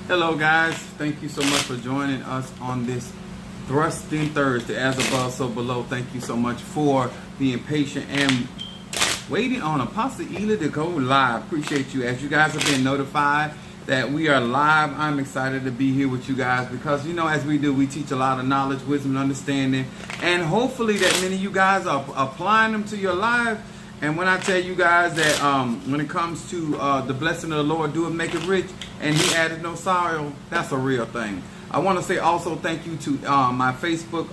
Hello guys, thank you so much for joining us on this Thrusting Thursday. As above, so below. Thank you so much for being patient and waiting on Apostle Ela to go live. Appreciate you. As you guys have been notified that we are live, I'm excited to be here with you guys because, you know, as we do, we teach a lot of knowledge, wisdom, and understanding, and hopefully that many of you guys are applying them to your life. And when I tell you guys that when it comes to the blessing of the Lord, do it, make it rich, and He added no sorrow, that's a real thing. I want to say also thank you to my Facebook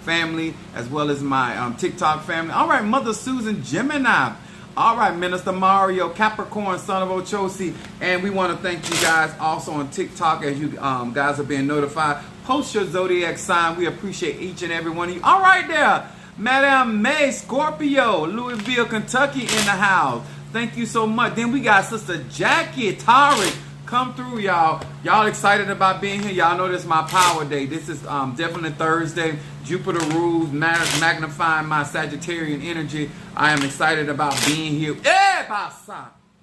family, as well as my TikTok family. All right, Mother Susan Gemini. All right, Minister Mario Capricorn, son of Ochosi. And we want to thank you guys also on TikTok as you guys are being notified. Post your zodiac sign. We appreciate each and every one of you. All right there. Madam May Scorpio, Louisville, Kentucky in the house. Thank you so much. Then we got Sister Jackie Tarek. Come through, y'all. Y'all excited about being here? Y'all know this is my power day. This is definitely Thursday. Jupiter rules, magnifying my Sagittarian energy. I am excited about being here.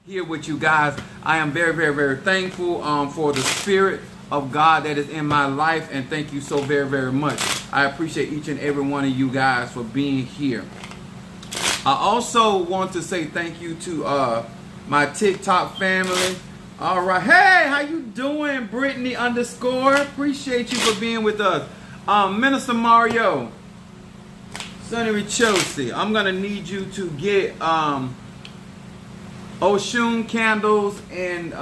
Here with you guys. I am very, very, very thankful for the Spirit of God that is in my life, and thank you so very, very much. I appreciate each and every one of you guys for being here. I also want to say thank you to my TikTok family. All right, hey, how you doing, Brittany _ appreciate you for being with us. Minister Mario, Sonny Richosi, I'm gonna need you to get Oshun candles and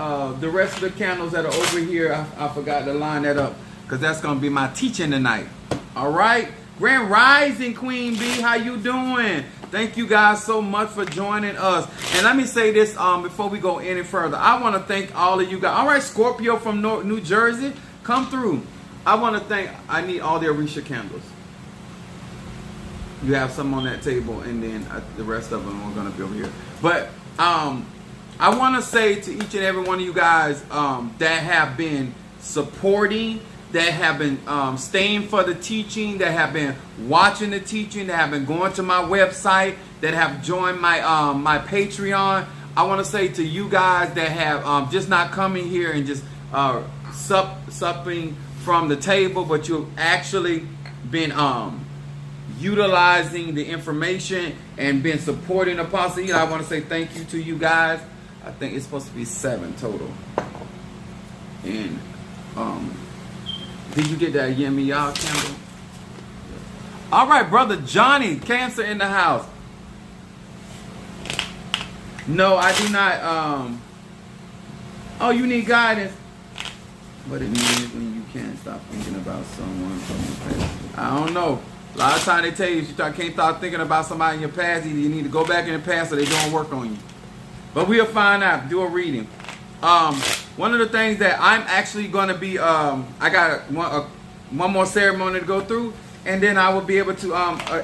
the rest of the candles that are over here. I forgot to line that up because that's going to be my teaching tonight. All right. Grand Rising, Queen B. How you doing? Thank you guys so much for joining us. And let me say this before we go any further. I want to thank all of you guys. All right, Scorpio from New Jersey, come through. I want to thank, I need all the Orisha candles. You have some on that table, and then the rest of them are going to be over here. But I want to say to each and every one of you guys that have been supporting, that have been staying for the teaching, that have been watching the teaching, that have been going to my website, that have joined my my Patreon. I want to say to you guys that have just not coming here and just supping from the table, but you've actually been utilizing the information and been supporting Apostle Ela. I want to say thank you to you guys. I think it's supposed to be 7 total. And did you get that Yemi Y'all candle? All right, brother Johnny, Cancer in the house. No, I do not. Oh, you need guidance. What it means when you can't stop thinking about someone from the past. I don't know. A lot of times they tell you can't stop thinking about somebody in your past. Either you need to go back in the past or they're doing work on you. But we'll find out. Do a reading. One of the things that I'm actually going to be, I got one more ceremony to go through, and then I will be able to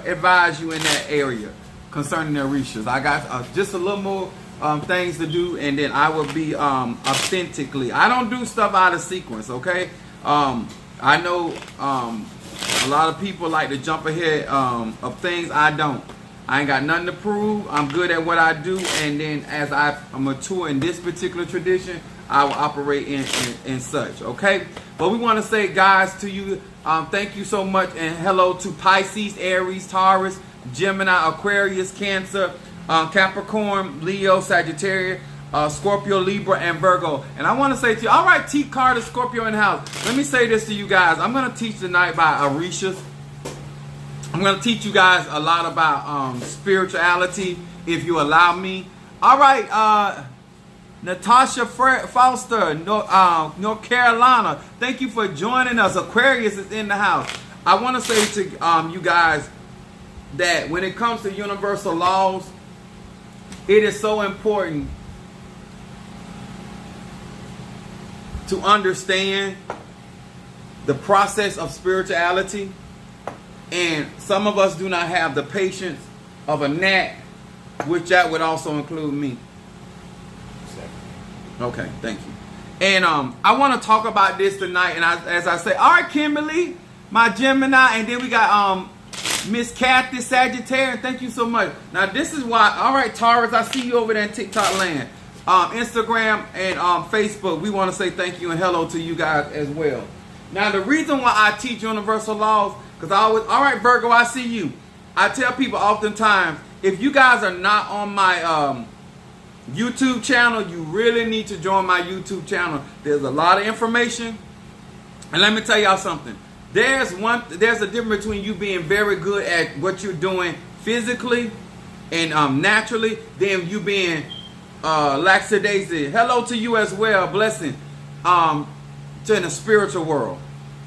advise you in that area concerning the Orishas. I got just a little more things to do, and then I will be authentically. I don't do stuff out of sequence, okay? I know a lot of people like to jump ahead of things. I don't. I ain't got nothing to prove. I'm good at what I do, and then as I mature in this particular tradition, I will operate in such, okay? But we want to say, guys, to you, thank you so much, and hello to Pisces, Aries, Taurus, Gemini, Aquarius, Cancer, Capricorn, Leo, Sagittarius, Scorpio, Libra, and Virgo. And I want to say to you, all right, T. Carter, Scorpio in the house. Let me say this to you guys. I'm going to teach tonight by Orishas. I'm going to teach you guys a lot about spirituality, if you allow me. All right, Natasha Foster, North Carolina. Thank you for joining us. Aquarius is in the house. I want to say to you guys that when it comes to universal laws, it is so important to understand the process of spirituality. And some of us do not have the patience of a gnat, which that would also include me. Okay, thank you. And I want to talk about this tonight. And as I say, all right, Kimberly, my Gemini, and then we got Miss Kathy, Sagittarius. Thank you so much. Now this is why. All right, Taurus, I see you over there in TikTok land. Instagram and Facebook, we want to say thank you and hello to you guys as well. Now, the reason why I teach universal laws, because I always, all right, Virgo, I see you. I tell people oftentimes, if you guys are not on my YouTube channel, you really need to join my YouTube channel. There's a lot of information. And let me tell y'all something. There's a difference between you being very good at what you're doing physically and naturally, than you being lackadaisy. Hello to you as well, blessing to in the spiritual world.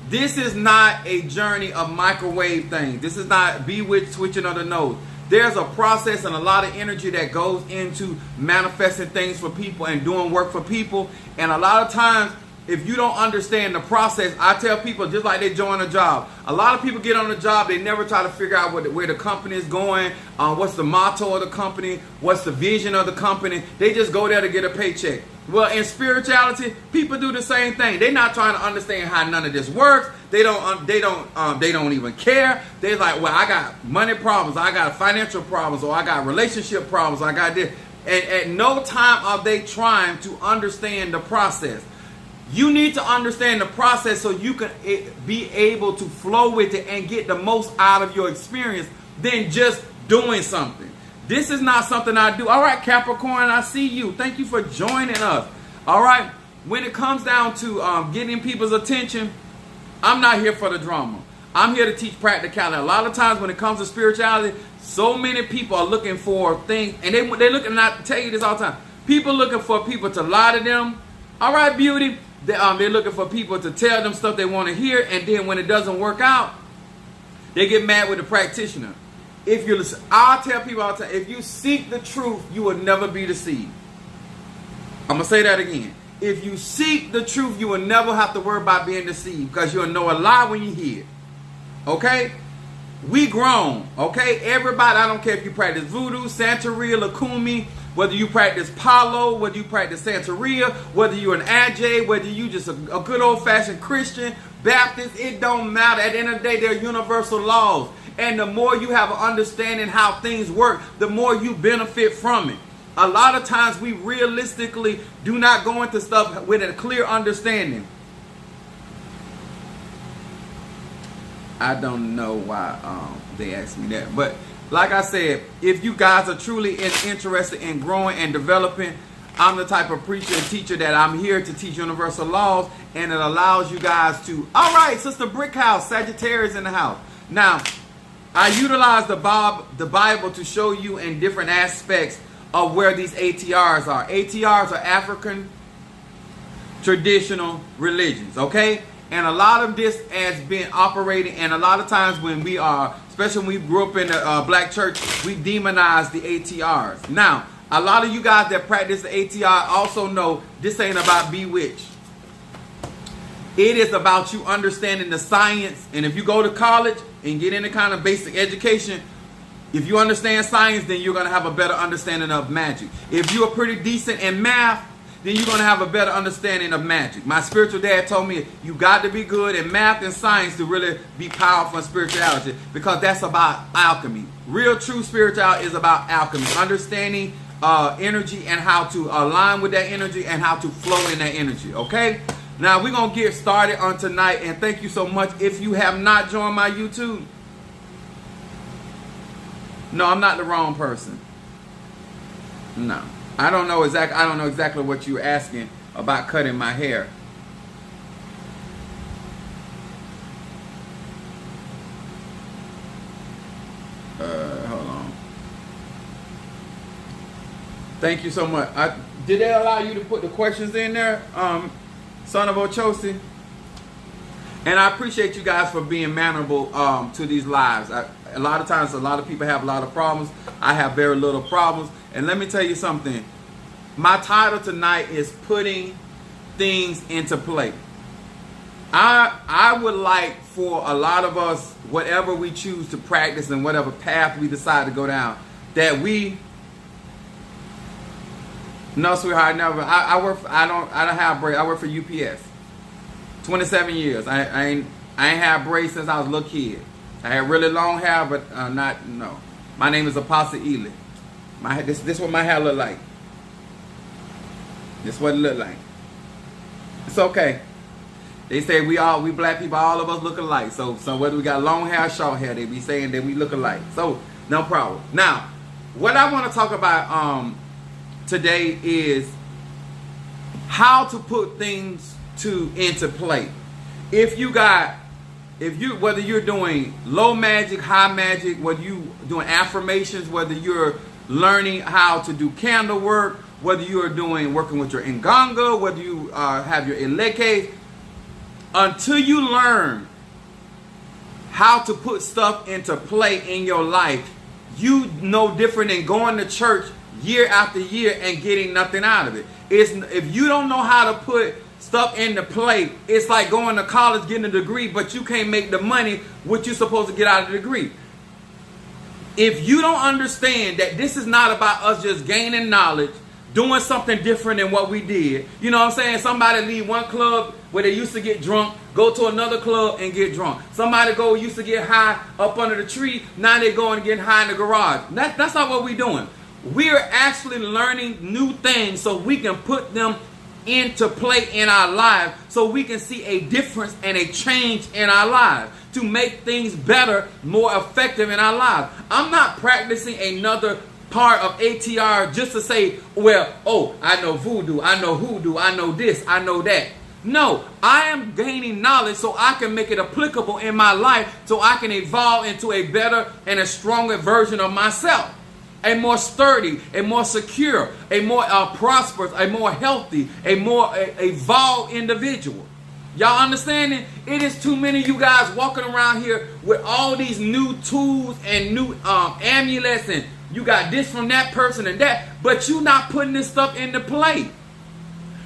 This is not a journey of microwave things. This is not bewitched switching on the nose. There's a process and a lot of energy that goes into manifesting things for people and doing work for people. And a lot of times, if you don't understand the process, I tell people just like they join a job. A lot of people get on a job, they never try to figure out where the company is going, what's the motto of the company, what's the vision of the company. They just go there to get a paycheck. Well, in spirituality, people do the same thing. They're not trying to understand how none of this works. They don't even care. They're like, well, I got money problems, I got financial problems, or I got relationship problems, I got this. And at no time are they trying to understand the process. You need to understand the process so you can be able to flow with it and get the most out of your experience than just doing something. This is not something I do. All right, Capricorn, I see you. Thank you for joining us. All right, when it comes down to getting people's attention, I'm not here for the drama. I'm here to teach practicality. A lot of times when it comes to spirituality, so many people are looking for things, and they're looking, not tell you this all the time, people looking for people to lie to them. All right, beauty. They're looking for people to tell them stuff they want to hear, and then when it doesn't work out, they get mad with the practitioner. If you listen, I'll tell people all the time, if you seek the truth, you will never be deceived. I'm going to say that again. If you seek the truth, you will never have to worry about being deceived, because you'll know a lie when you hear it. Okay? We grown. Okay? Everybody, I don't care if you practice voodoo, Santeria, Lakumi, whether you practice Palo, whether you practice Santeria, whether you're an Ajay, whether you just a good old-fashioned Christian, Baptist, it don't matter. At the end of the day, they're universal laws. And the more you have an understanding how things work, the more you benefit from it. A lot of times we realistically do not go into stuff with a clear understanding. I don't know why they asked me that, but like I said, if you guys are truly interested in growing and developing, I'm the type of preacher and teacher that I'm here to teach universal laws, and it allows you guys to, all right, Sister Brickhouse, Sagittarius in the house. Now, I utilize the Bible to show you in different aspects of where these ATRs are. ATRs are African traditional religions, okay? And a lot of this has been operating, and a lot of times when we are, especially when we grew up in the black church, we demonize the ATRs. Now, a lot of you guys that practice the ATR also know this ain't about bewitched. It is about you understanding the science. And if you go to college and get any kind of basic education, if you understand science, then you're going to have a better understanding of magic. If you're pretty decent in math, then you're going to have a better understanding of magic. My spiritual dad told me you got to be good in math and science to really be powerful in spirituality, because that's about alchemy. Real true spirituality is about alchemy, understanding energy and how to align with that energy and how to flow in that energy, okay? Now, we're going to get started on tonight, and thank you so much. If you have not joined my YouTube, no, I'm not the wrong person. No. I don't know exactly what you were asking about cutting my hair. Hold on. Thank you so much. Did they allow you to put the questions in there, son of Ochosi? And I appreciate you guys for being mannerable to these lives. A lot of times, a lot of people have a lot of problems. I have very little problems. And let me tell you something. My title tonight is putting things into play. I would like for a lot of us, whatever we choose to practice and whatever path we decide to go down, that we. No, sweetheart, never. I work. I don't have breaks. I work for UPS. 27 years. I ain't had braids since I was a little kid. I had really long hair, but no. My name is Apostle Ely. This is what my hair look like. This is what it look like. It's okay. They say we black people, all of us look alike. So whether we got long hair or short hair, they be saying that we look alike. So no problem. Now, what I want to talk about today is how to put things into play. Whether you're doing low magic, high magic, whether you doing affirmations, whether you're learning how to do candle work, whether you are working with your Nganga, whether you have your Eleke, until you learn how to put stuff into play in your life, you no different than going to church year after year and getting nothing out of it. If you don't know how to put stuff into play, it's like going to college, getting a degree, but you can't make the money what you're supposed to get out of the degree. If you don't understand that this is not about us just gaining knowledge, doing something different than what we did. You know what I'm saying? Somebody leave one club where they used to get drunk, go to another club and get drunk. Somebody used to get high up under the tree, now they're going and getting high in the garage. That's not what we're doing. We're actually learning new things so we can put them into play in our lives, so we can see a difference and a change in our lives to make things better, more effective in our lives. I'm not practicing another part of ATR just to say, well, oh, I know voodoo, I know hoodoo, I know this, I know that. No, I am gaining knowledge so I can make it applicable in my life, so I can evolve into a better and a stronger version of myself. A more sturdy, a more secure, a more prosperous, a more healthy, a more evolved individual. Y'all understanding? It is too many of you guys walking around here with all these new tools and new amulets, and you got this from that person and that, but you not putting this stuff into play.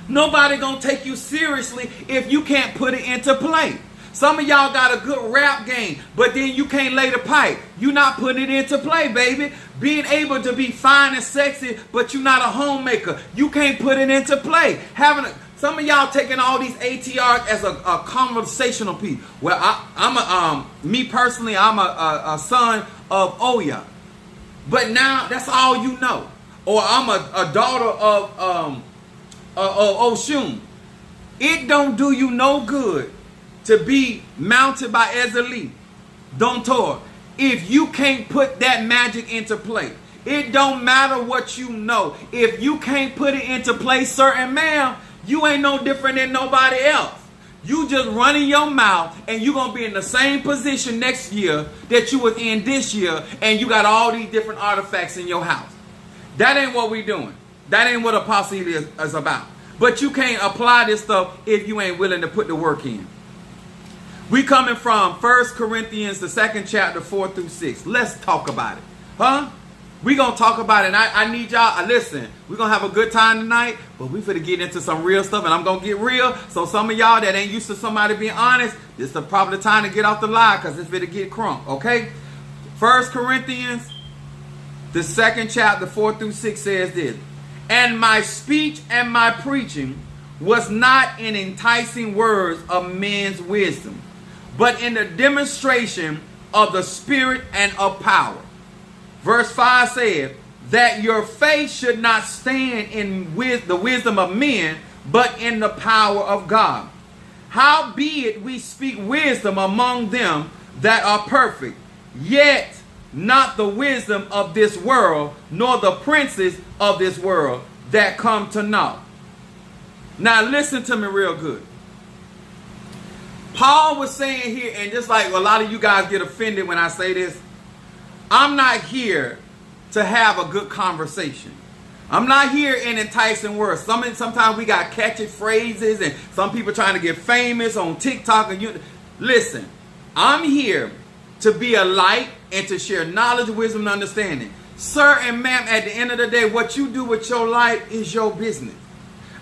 Nobody gonna take you seriously if you can't put it into play. Some of y'all got a good rap game, but then you can't lay the pipe. You not putting it into play, baby. Being able to be fine and sexy, but you're not a homemaker. You can't put it into play. Some of y'all taking all these ATRs as a conversational piece. Well, me personally, I'm a son of Oya. But now that's all you know. Or I'm a daughter of Oshun. It don't do you no good to be mounted by Ezeli, Dontor, if you can't put that magic into play. It don't matter what you know. If you can't put it into play, sir and ma'am, you ain't no different than nobody else. You just running your mouth, and you're going to be in the same position next year that you was in this year, and you got all these different artifacts in your house. That ain't what we doing. That ain't what apostle is about. But you can't apply this stuff if you ain't willing to put the work in. We coming from 1 Corinthians, the 2nd chapter, 4 through 6. Let's talk about it. Huh? We going to talk about it. And I need y'all, listen, we're going to have a good time tonight, but we finna get into some real stuff, and I'm going to get real. So some of y'all that ain't used to somebody being honest, this is probably the time to get off the line, because it's finna get crunk, okay? 1 Corinthians, the 2nd chapter, 4 through 6 says this. And my speech and my preaching was not in enticing words of men's wisdom, but in the demonstration of the Spirit and of power. Verse 5 said, that your faith should not stand in the wisdom of men, but in the power of God. Howbeit we speak wisdom among them that are perfect, yet not the wisdom of this world, nor the princes of this world that come to naught. Now listen to me real good. Paul was saying here, and just like a lot of you guys get offended when I say this, I'm not here to have a good conversation. I'm not here in enticing words. Sometimes we got catchy phrases, and some people trying to get famous on TikTok. And listen, I'm here to be a light and to share knowledge, wisdom, and understanding. Sir and ma'am, at the end of the day, what you do with your life is your business.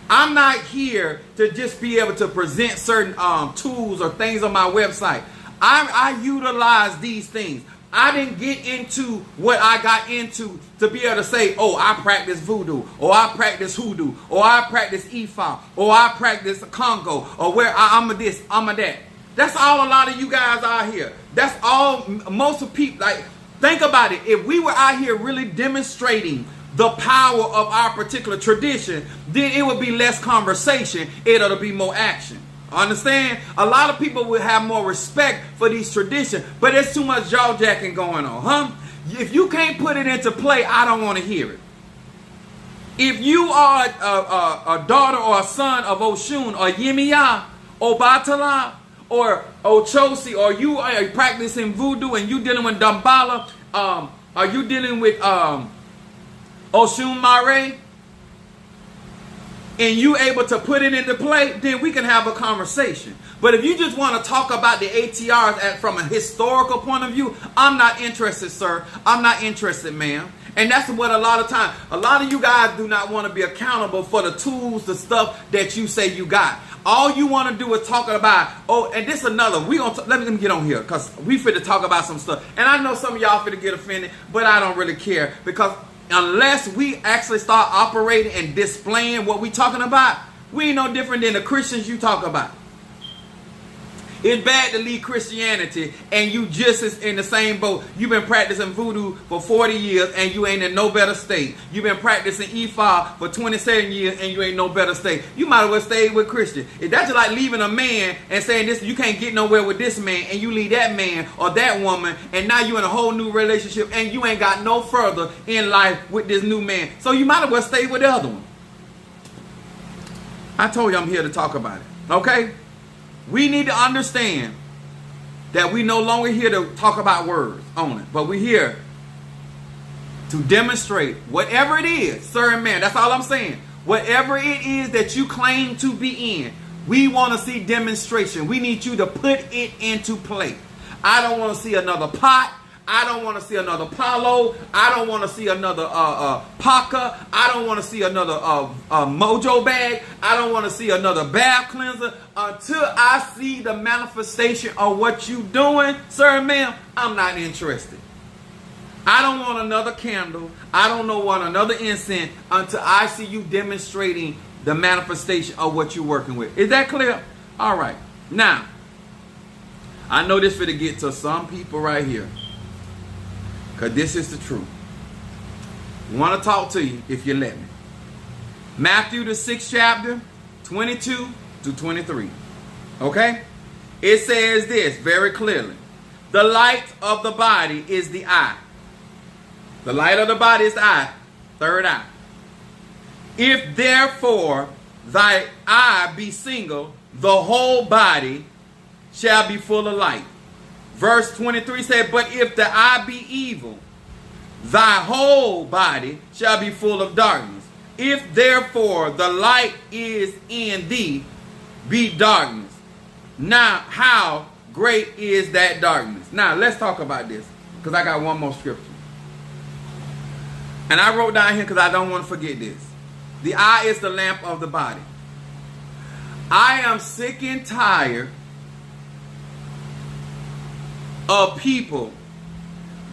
I'm not here to just be able to present certain tools or things on my website. I utilize these things. I didn't get into what I got into to be able to say, oh, I practice voodoo, or I practice hoodoo, or I practice Ifa, or I practice Congo, or where I'm a this, I'm a that. That's all a lot of you guys are here. That's all most of people, like, think about it. If we were out here really demonstrating the power of our particular tradition, then it would be less conversation. It'll be more action. Understand? A lot of people will have more respect for these traditions, but there's too much jaw jacking going on, huh? If you can't put it into play, I don't want to hear it. If you are a daughter or a son of Oshun or Yemiya or Batala or Ochosi, or you are practicing voodoo and you dealing with Dambala, are you dealing with Oshun Mare, and you able to put it into play, then we can have a conversation. But if you just want to talk about the ATRs from a historical point of view, I'm not interested, sir. I'm not interested, ma'am. And that's what a lot of you guys do not want to be accountable for the tools, the stuff that you say you got. All you want to do is talk about, and this another, let me get on here, because we finna talk about some stuff. And I know some of y'all finna get offended, but I don't really care, because unless we actually start operating and displaying what we talking about, we ain't no different than the Christians you talk about. It's bad to leave Christianity and you just is in the same boat. You've been practicing voodoo for 40 years and you ain't in no better state. You've been practicing Ifa for 27 years and you ain't no better state. You might as well stay with Christian. If that's just like leaving a man and saying this, you can't get nowhere with this man, and you leave that man or that woman, and now you're in a whole new relationship and you ain't got no further in life with this new man. So you might as well stay with the other one. I told you I'm here to talk about it. Okay? We need to understand that we no longer here to talk about words only, but we're here to demonstrate whatever it is, sir and man. That's all I'm saying. Whatever it is that you claim to be in, we want to see demonstration. We need you to put it into play. I don't want to see another pot. I don't want to see another Palo. I don't want to see another Paca. I don't want to see another Mojo bag. I don't want to see another bath cleanser until I see the manifestation of what you doing, sir and ma'am. I'm not interested. I don't want another candle. I don't want another incense until I see you demonstrating the manifestation of what you're working with. Is that clear? All right. Now, I know this finna get to some people right here, because this is the truth. I want to talk to you if you let me. Matthew the 6th chapter, 22 to 23. Okay? It says this very clearly. The light of the body is the eye. The light of the body is the eye. Third eye. If therefore thy eye be single, the whole body shall be full of light. Verse 23 said, but if the eye be evil, thy whole body shall be full of darkness. If therefore the light is in thee, be darkness. Now how great is that darkness? Now let's talk about this, because I got one more scripture. And I wrote down here because I don't want to forget this. The eye is the lamp of the body. I am sick and tired of people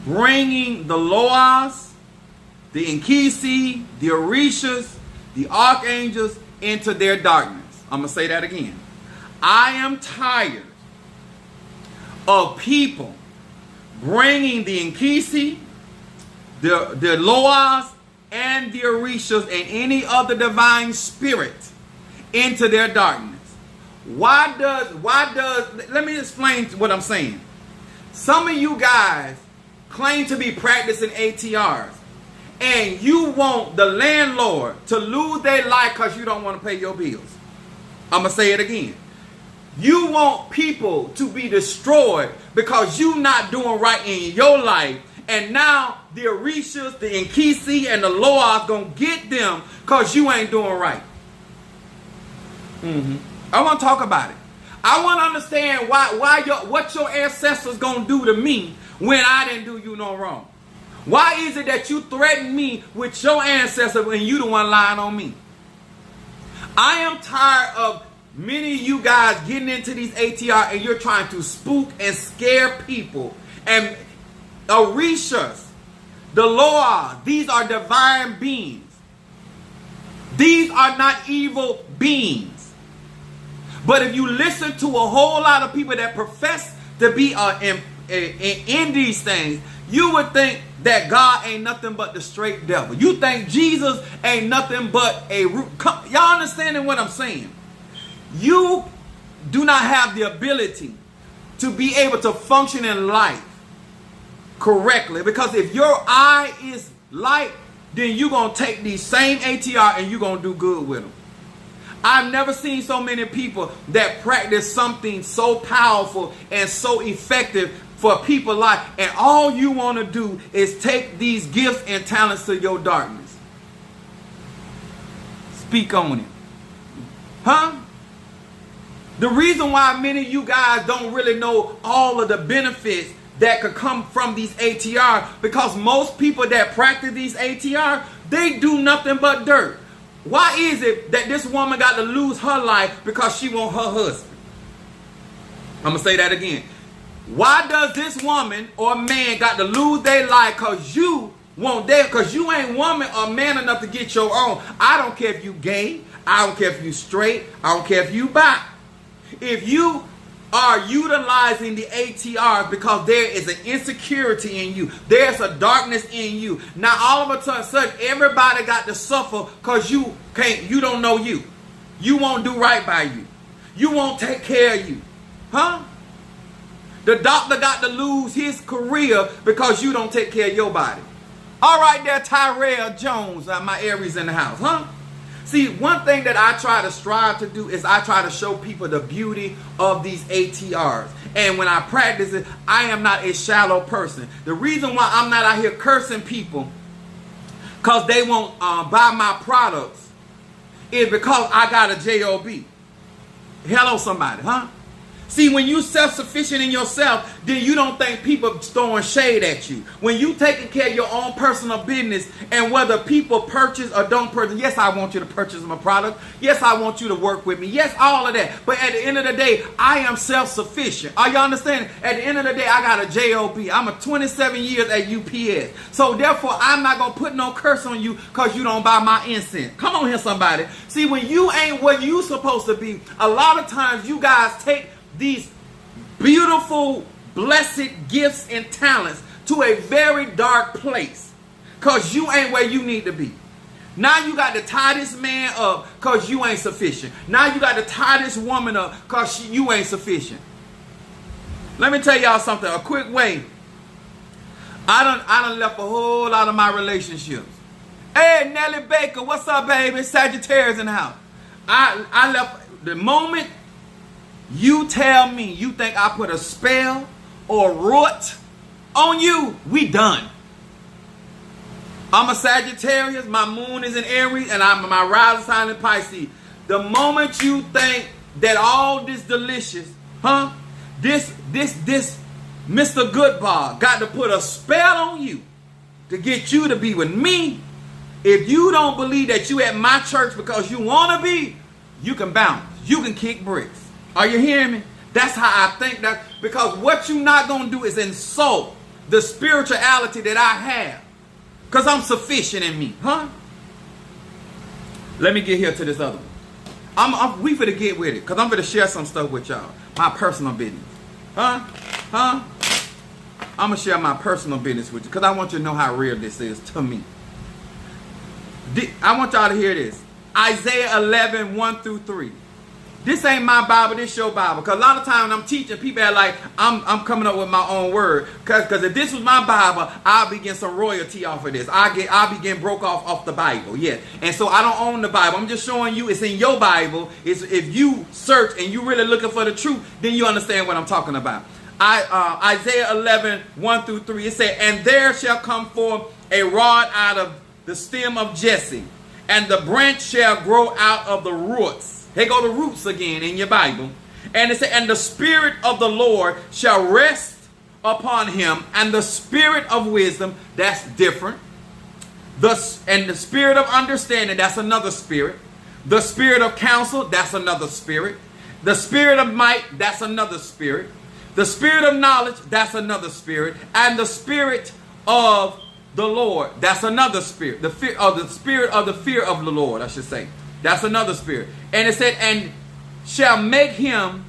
bringing the Loas, the Inkisi, the Orishas, the archangels into their darkness. I'm going to say that again. I am tired of people bringing the Inkisi, the Loas, and the Orishas, and any other divine spirit into their darkness. Why does, let me explain what I'm saying. Some of you guys claim to be practicing ATRs, and you want the landlord to lose their life because you don't want to pay your bills. I'm going to say it again. You want people to be destroyed because you're not doing right in your life, and now the Orishas, the Inkisi, and the Loas going to get them because you ain't doing right. I want to talk about it. I want to understand what your ancestors gonna do to me when I didn't do you no wrong. Why is it that you threaten me with your ancestors when you the one lying on me? I am tired of many of you guys getting into these ATR and you're trying to spook and scare people. And Orishas, the Loa, these are divine beings. These are not evil beings. But if you listen to a whole lot of people that profess to be in these things, You would think that God ain't nothing but the straight devil. You think Jesus ain't nothing but a root. Y'all understanding what I'm saying? You do not have the ability to be able to function in life correctly, because if your eye is light, then you're going to take these same ATR and you're going to do good with them. I've never seen so many people that practice something so powerful and so effective for people's life, and all you want to do is take these gifts and talents to your darkness. Speak on it. Huh? The reason why many of you guys don't really know all of the benefits that could come from these ATR, because most people that practice these ATR, they do nothing but dirt. Why is it that this woman got to lose her life because she want her husband? I'm going to say that again. Why does this woman or man got to lose their life because you want that? Because you ain't woman or man enough to get your own. I don't care if you gay. I don't care if you straight. I don't care if you bi. If you are utilizing the ATRs because there is an insecurity in you, there's a darkness in you. Now all of a sudden everybody got to suffer because you don't know you. You won't do right by you. You won't take care of you. Huh? The doctor got to lose his career because you don't take care of your body. All right there, Tyrell Jones, my Aries in the house, huh? See, one thing that I try to strive to do is I try to show people the beauty of these ATRs. And when I practice it, I am not a shallow person. The reason why I'm not out here cursing people because they won't buy my products is because I got a job. Hello, somebody, huh? See, when you self-sufficient in yourself, then you don't think people throwing shade at you. When you taking care of your own personal business, and whether people purchase or don't purchase, yes, I want you to purchase my product. Yes, I want you to work with me. Yes, all of that. But at the end of the day, I am self-sufficient. Are you understanding? At the end of the day, I got a job. I'm a 27 years at UPS. So therefore, I'm not going to put no curse on you because you don't buy my incense. Come on here, somebody. See, when you ain't what you supposed to be, a lot of times you guys take these beautiful, blessed gifts and talents to a very dark place because you ain't where you need to be. Now you got to tie this man up because you ain't sufficient. Now you got to tie this woman up because you ain't sufficient. Let me tell y'all something, a quick way. I done left a whole lot of my relationships. Hey, Nelly Baker, what's up, baby? Sagittarius in the house. I left the moment you tell me you think I put a spell or root on you, we done. I'm a Sagittarius, my moon is in Aries, and my rising sign in Pisces. The moment you think that all this delicious, this Mr. Goodbar got to put a spell on you to get you to be with me, if you don't believe that you at my church because you want to be, you can bounce. You can kick bricks. Are you hearing me? That's how I think that, because what you're not going to do is insult the spirituality that I have. Because I'm sufficient in me. Huh? Let me get here to this other one. We finna get with it. Because I'm finna share some stuff with y'all. My personal business. Huh? I'm going to share my personal business with you. Because I want you to know how real this is to me. I want y'all to hear this. Isaiah 11, 1 through 3. This ain't my Bible, this your Bible. Because a lot of times when I'm teaching, people are like, I'm coming up with my own word. Because if this was my Bible, I'll be getting some royalty off of this. I'll be getting broke off the Bible. Yeah. And so I don't own the Bible. I'm just showing you it's in your Bible. It's, if you search and you really looking for the truth, then you understand what I'm talking about. Isaiah 11, 1 through 3. It said, and there shall come forth a rod out of the stem of Jesse, and the branch shall grow out of the roots. Here go the roots again in your Bible. And it said, and the Spirit of the Lord shall rest upon him, and the Spirit of wisdom, that's different. And the Spirit of understanding, that's another spirit. The Spirit of counsel, that's another spirit. The Spirit of might, that's another spirit. The Spirit of knowledge, that's another spirit. And the Spirit of the Lord, that's another spirit. The Spirit of the fear of the Lord, I should say. That's another spirit. And it said, and shall make him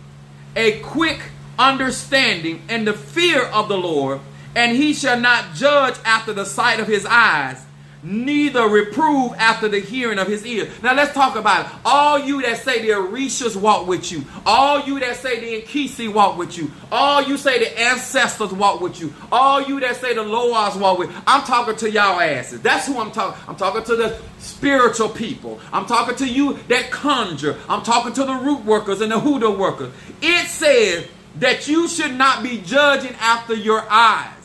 a quick understanding in the fear of the Lord, And he shall not judge after the sight of his eyes, neither reprove after the hearing of his ears. Now let's talk about it. All you that say the Orishas walk with you. All you that say the Nkisi walk with you. All you say the ancestors walk with you. All you that say the Loas walk with. I'm talking to y'all asses. That's who I'm talking. I'm talking to the spiritual people. I'm talking to you that conjure. I'm talking to the root workers and the hoodoo workers. It says that you should not be judging after your eyes.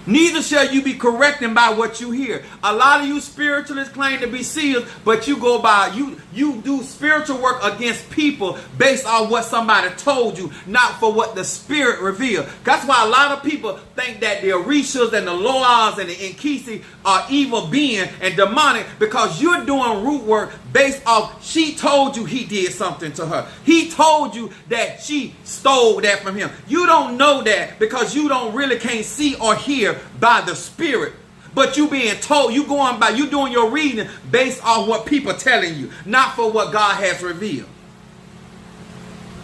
Neither shall you be correcting by what you hear. A lot of you spiritualists claim to be seers, but you go by, you do spiritual work against people based on what somebody told you, not for what the Spirit revealed. That's why a lot of people think that the Orishas and the Loas and the Nkisi are evil beings and demonic, because you're doing root work based off she told you he did something to her. He told you that she stole that from him. You don't know that because you don't really can't see or hear by the Spirit. But you being told, you going by, you doing your reading based on what people telling you, not for what God has revealed.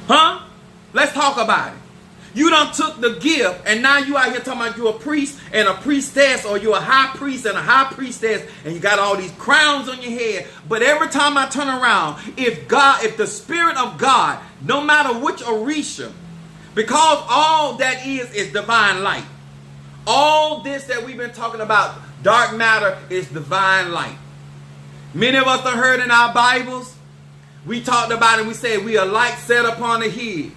Huh? Let's talk about it. You done took the gift, and now you out here talking about you a priest and a priestess, or you a high priest and a high priestess, and you got all these crowns on your head. But every time I turn around, if the Spirit of God, no matter which Orisha, because all that is divine light. All this that we've been talking about, dark matter, is divine light. Many of us have heard in our Bibles, we talked about it, we said we are light set upon a hill,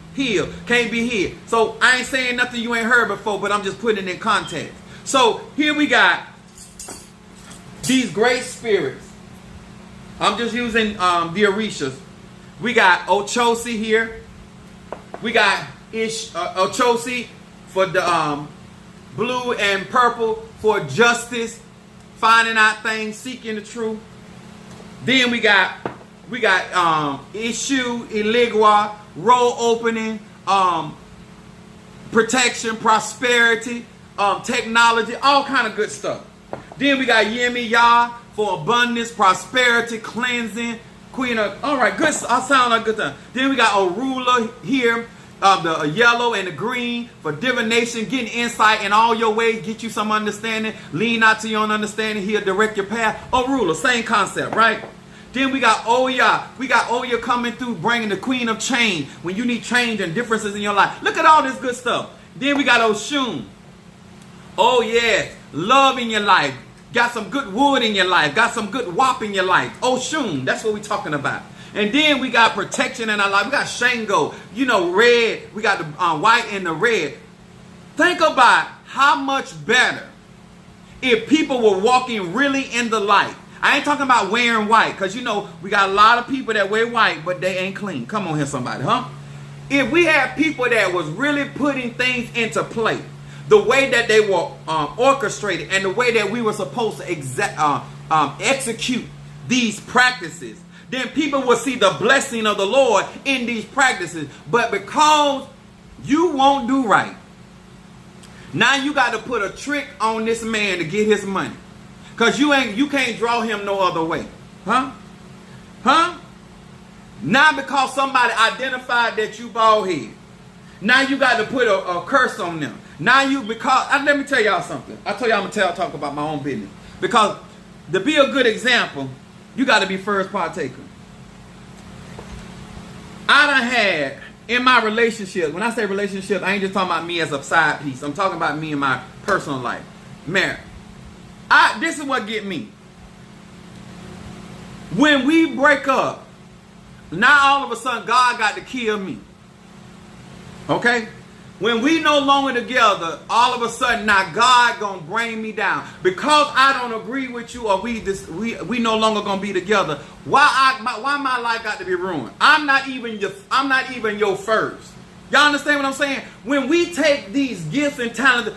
can't be hid. So I ain't saying nothing you ain't heard before, but I'm just putting it in context. So here we got these great spirits. I'm just using the Orishas. We got Ochosi here. We got Ochosi for the blue and purple for justice, finding out things, seeking the truth. Then we got Ishu, Iligua, roll opening, protection, prosperity, technology, all kind of good stuff. Then we got Yemi Ya for abundance, prosperity, cleansing, queen of, all right, good, I sound like good time. Then we got Orula here, the yellow and the green for divination, getting insight in all your ways, get you some understanding, lean not to your own understanding, he'll direct your path. Orula, same concept, right? Then we got Oya. We got Oya coming through, bringing the queen of change when you need change and differences in your life. Look at all this good stuff. Then we got Oshun. Oh yes, love in your life. Got some good wood in your life. Got some good wop in your life. Oshun, that's what we're talking about. And then we got protection in our life. We got Shango, you know, red. We got the white and the red. Think about how much better if people were walking really in the light. I ain't talking about wearing white, because you know we got a lot of people that wear white, but they ain't clean. Come on here, somebody, huh? If we had people that was really putting things into play, the way that they were orchestrated and the way that we were supposed to execute these practices, then people will see the blessing of the Lord in these practices. But because you won't do right, now you got to put a trick on this man to get his money. Because you can't draw him no other way. Huh? Huh? Now because somebody identified that you bald head, now you got to put a curse on them. Now let me tell y'all something. I told y'all I'm going to talk about my own business. Because to be a good example, you got to be first partaker. I done had, in my relationship, when I say relationship, I ain't just talking about me as a side piece. I'm talking about me in my personal life. Married. This is what get me. When we break up, now all of a sudden God got to kill me. Okay? When we no longer together, all of a sudden now God gonna bring me down because I don't agree with you, or we no longer gonna be together. Why my life got to be ruined? I'm not even your first. Y'all understand what I'm saying? When we take these gifts and talents,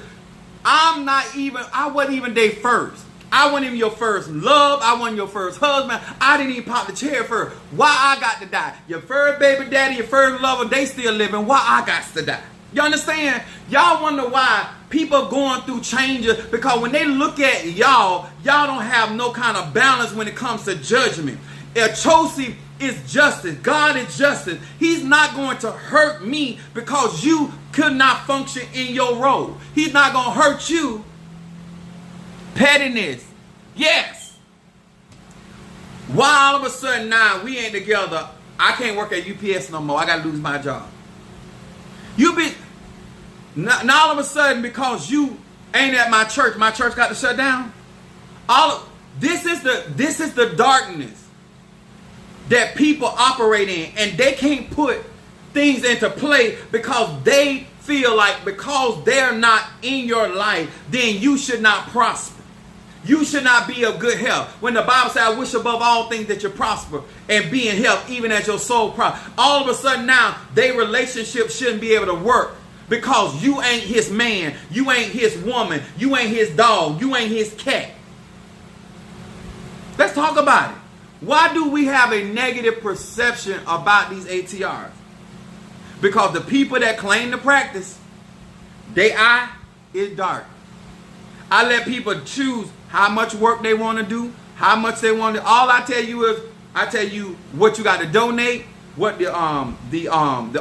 I wasn't even their first. I wasn't even your first love. I wasn't your first husband. I didn't even pop the cherry first. Why I got to die? Your first baby daddy, your first lover, they still living. Why I got to die? You understand? Y'all wonder why people going through changes, because when they look at y'all don't have no kind of balance when it comes to judgment. Chosi is justice. God is justice. He's not going to hurt me because you could not function in your role. He's not going to hurt you. Pettiness. Yes. Why all of a sudden now we ain't together? I can't work at UPS no more. I got to lose my job. Now all of a sudden, because you ain't at my church got to shut down. This is the darkness that people operate in, and they can't put things into play because they feel like because they're not in your life, then you should not prosper. You should not be of good health. When the Bible says, I wish above all things that you prosper and be in health, even as your soul prospers. All of a sudden now, their relationship shouldn't be able to work because you ain't his man, you ain't his woman, you ain't his dog, you ain't his cat. Let's talk about it. Why do we have a negative perception about these ATRs? Because the people that claim to practice, their eye is dark. I let people choose how much work they want to do, how much they want to. All I tell you is, I tell you what you got to donate, what the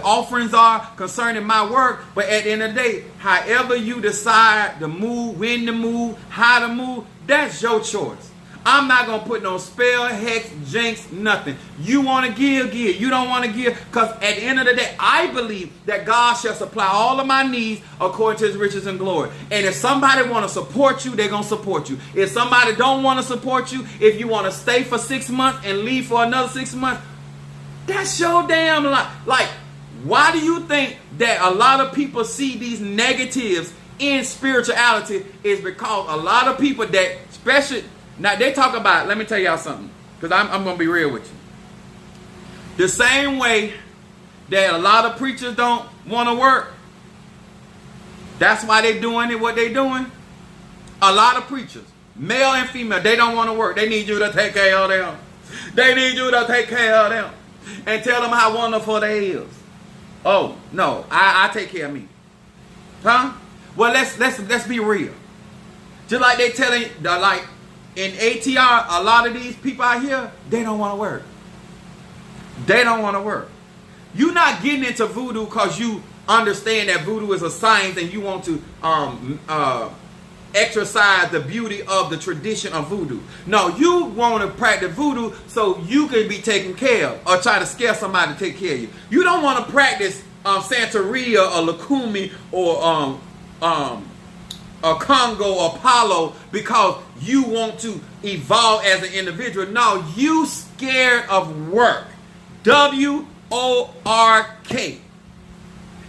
offerings are concerning my work. But at the end of the day, however you decide to move, when to move, how to move, that's your choice. I'm not going to put no spell, hex, jinx, nothing. You want to give. You don't want to give. Because at the end of the day, I believe that God shall supply all of my needs according to his riches and glory. And if somebody want to support you, they're going to support you. If somebody don't want to support you, if you want to stay for 6 months and leave for another 6 months, that's your damn life. Like, why do you think that a lot of people see these negatives in spirituality? Is because a lot of people that, especially... Now, they talk about, let me tell y'all something, because I'm going to be real with you. The same way that a lot of preachers don't want to work, that's why they're doing it, what they're doing. A lot of preachers, male and female, they don't want to work. They need you to take care of them. They need you to take care of them and tell them how wonderful they is. Oh, no, I take care of me. Huh? Well, let's be real. Just like they telling, like, in ATR, a lot of these people out here, they don't want to work. They don't want to work. You're not getting into voodoo because you understand that voodoo is a science and you want to exercise the beauty of the tradition of voodoo. No, you want to practice voodoo so you can be taken care of or try to scare somebody to take care of you. You don't want to practice Santeria or Lukumi or Congo or Apollo because you want to evolve as an individual. No, you scared of work. W-O-R-K.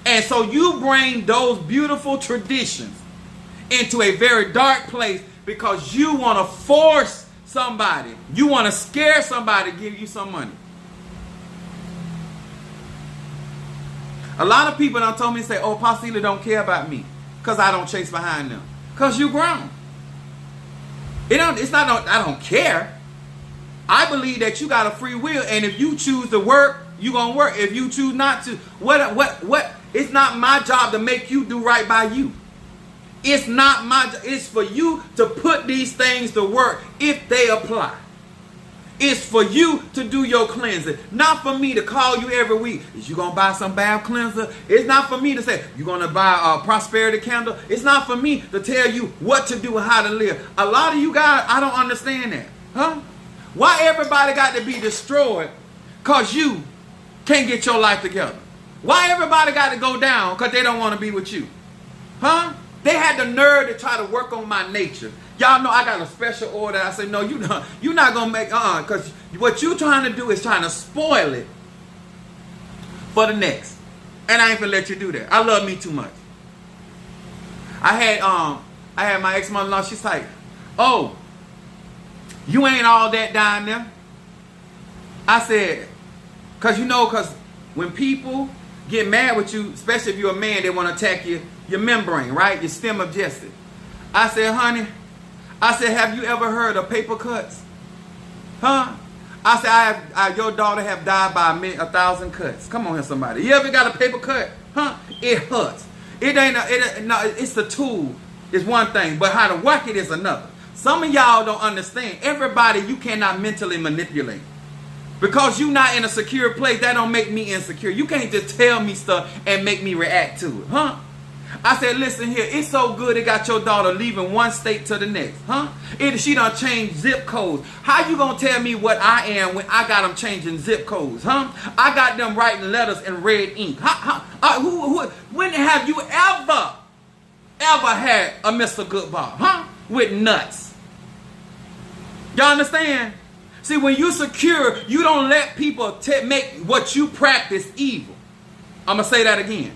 And so you bring those beautiful traditions into a very dark place because you want to force somebody. You want to scare somebody to give you some money. A lot of people done told me, say, oh, Pastor don't care about me because I don't chase behind them. Because you grown. It's not, I don't care. I believe that you got a free will, and if you choose to work, you're going to work. If you choose not to, what? It's not my job to make you do right by you. It's not my job. It's for you to put these things to work if they apply. It's for you to do your cleansing. Not for me to call you every week. Is you going to buy some bath cleanser? It's not for me to say, you're going to buy a prosperity candle. It's not for me to tell you what to do and how to live. A lot of you guys, I don't understand that. Huh? Why everybody got to be destroyed because you can't get your life together? Why everybody got to go down because they don't want to be with you? Huh? They had the nerve to try to work on my nature. Y'all know I got a special order. I say, no, you're not going to make, because what you're trying to do is trying to spoil it for the next. And I ain't going to let you do that. I love me too much. I had my ex-mother-in-law, she's like, oh, you ain't all that down there. I said, because when people get mad with you, especially if you're a man, they want to attack your membrane, right? Your stem of justice. I said, honey, have you ever heard of paper cuts? Huh? I said, your daughter have died by 1,000 cuts. Come on here, somebody. You ever got a paper cut? Huh? It hurts. It's the tool is one thing, but how to work it is another. Some of y'all don't understand. Everybody you cannot mentally manipulate. Because you not in a secure place, that don't make me insecure. You can't just tell me stuff and make me react to it, huh? I said, listen here, it's so good it got your daughter leaving one state to the next, huh? She done changed zip codes. How you gonna tell me what I am when I got them changing zip codes, huh? I got them writing letters in red ink. When have you ever had a Mr. Goodbar, huh? With nuts. Y'all understand? See, when you secure, you don't let people make what you practice evil. I'm going to say that again.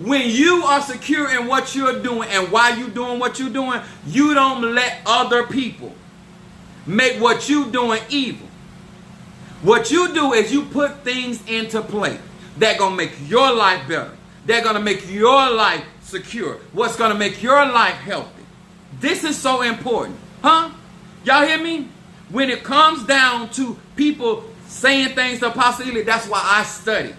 When you are secure in what you're doing and why you're doing what you're doing, you don't let other people make what you're doing evil. What you do is you put things into play that going to make your life better. They're going to make your life secure. What's going to make your life healthy. This is so important. Huh? Y'all hear me? When it comes down to people saying things to Apostle Ely, that's why I study,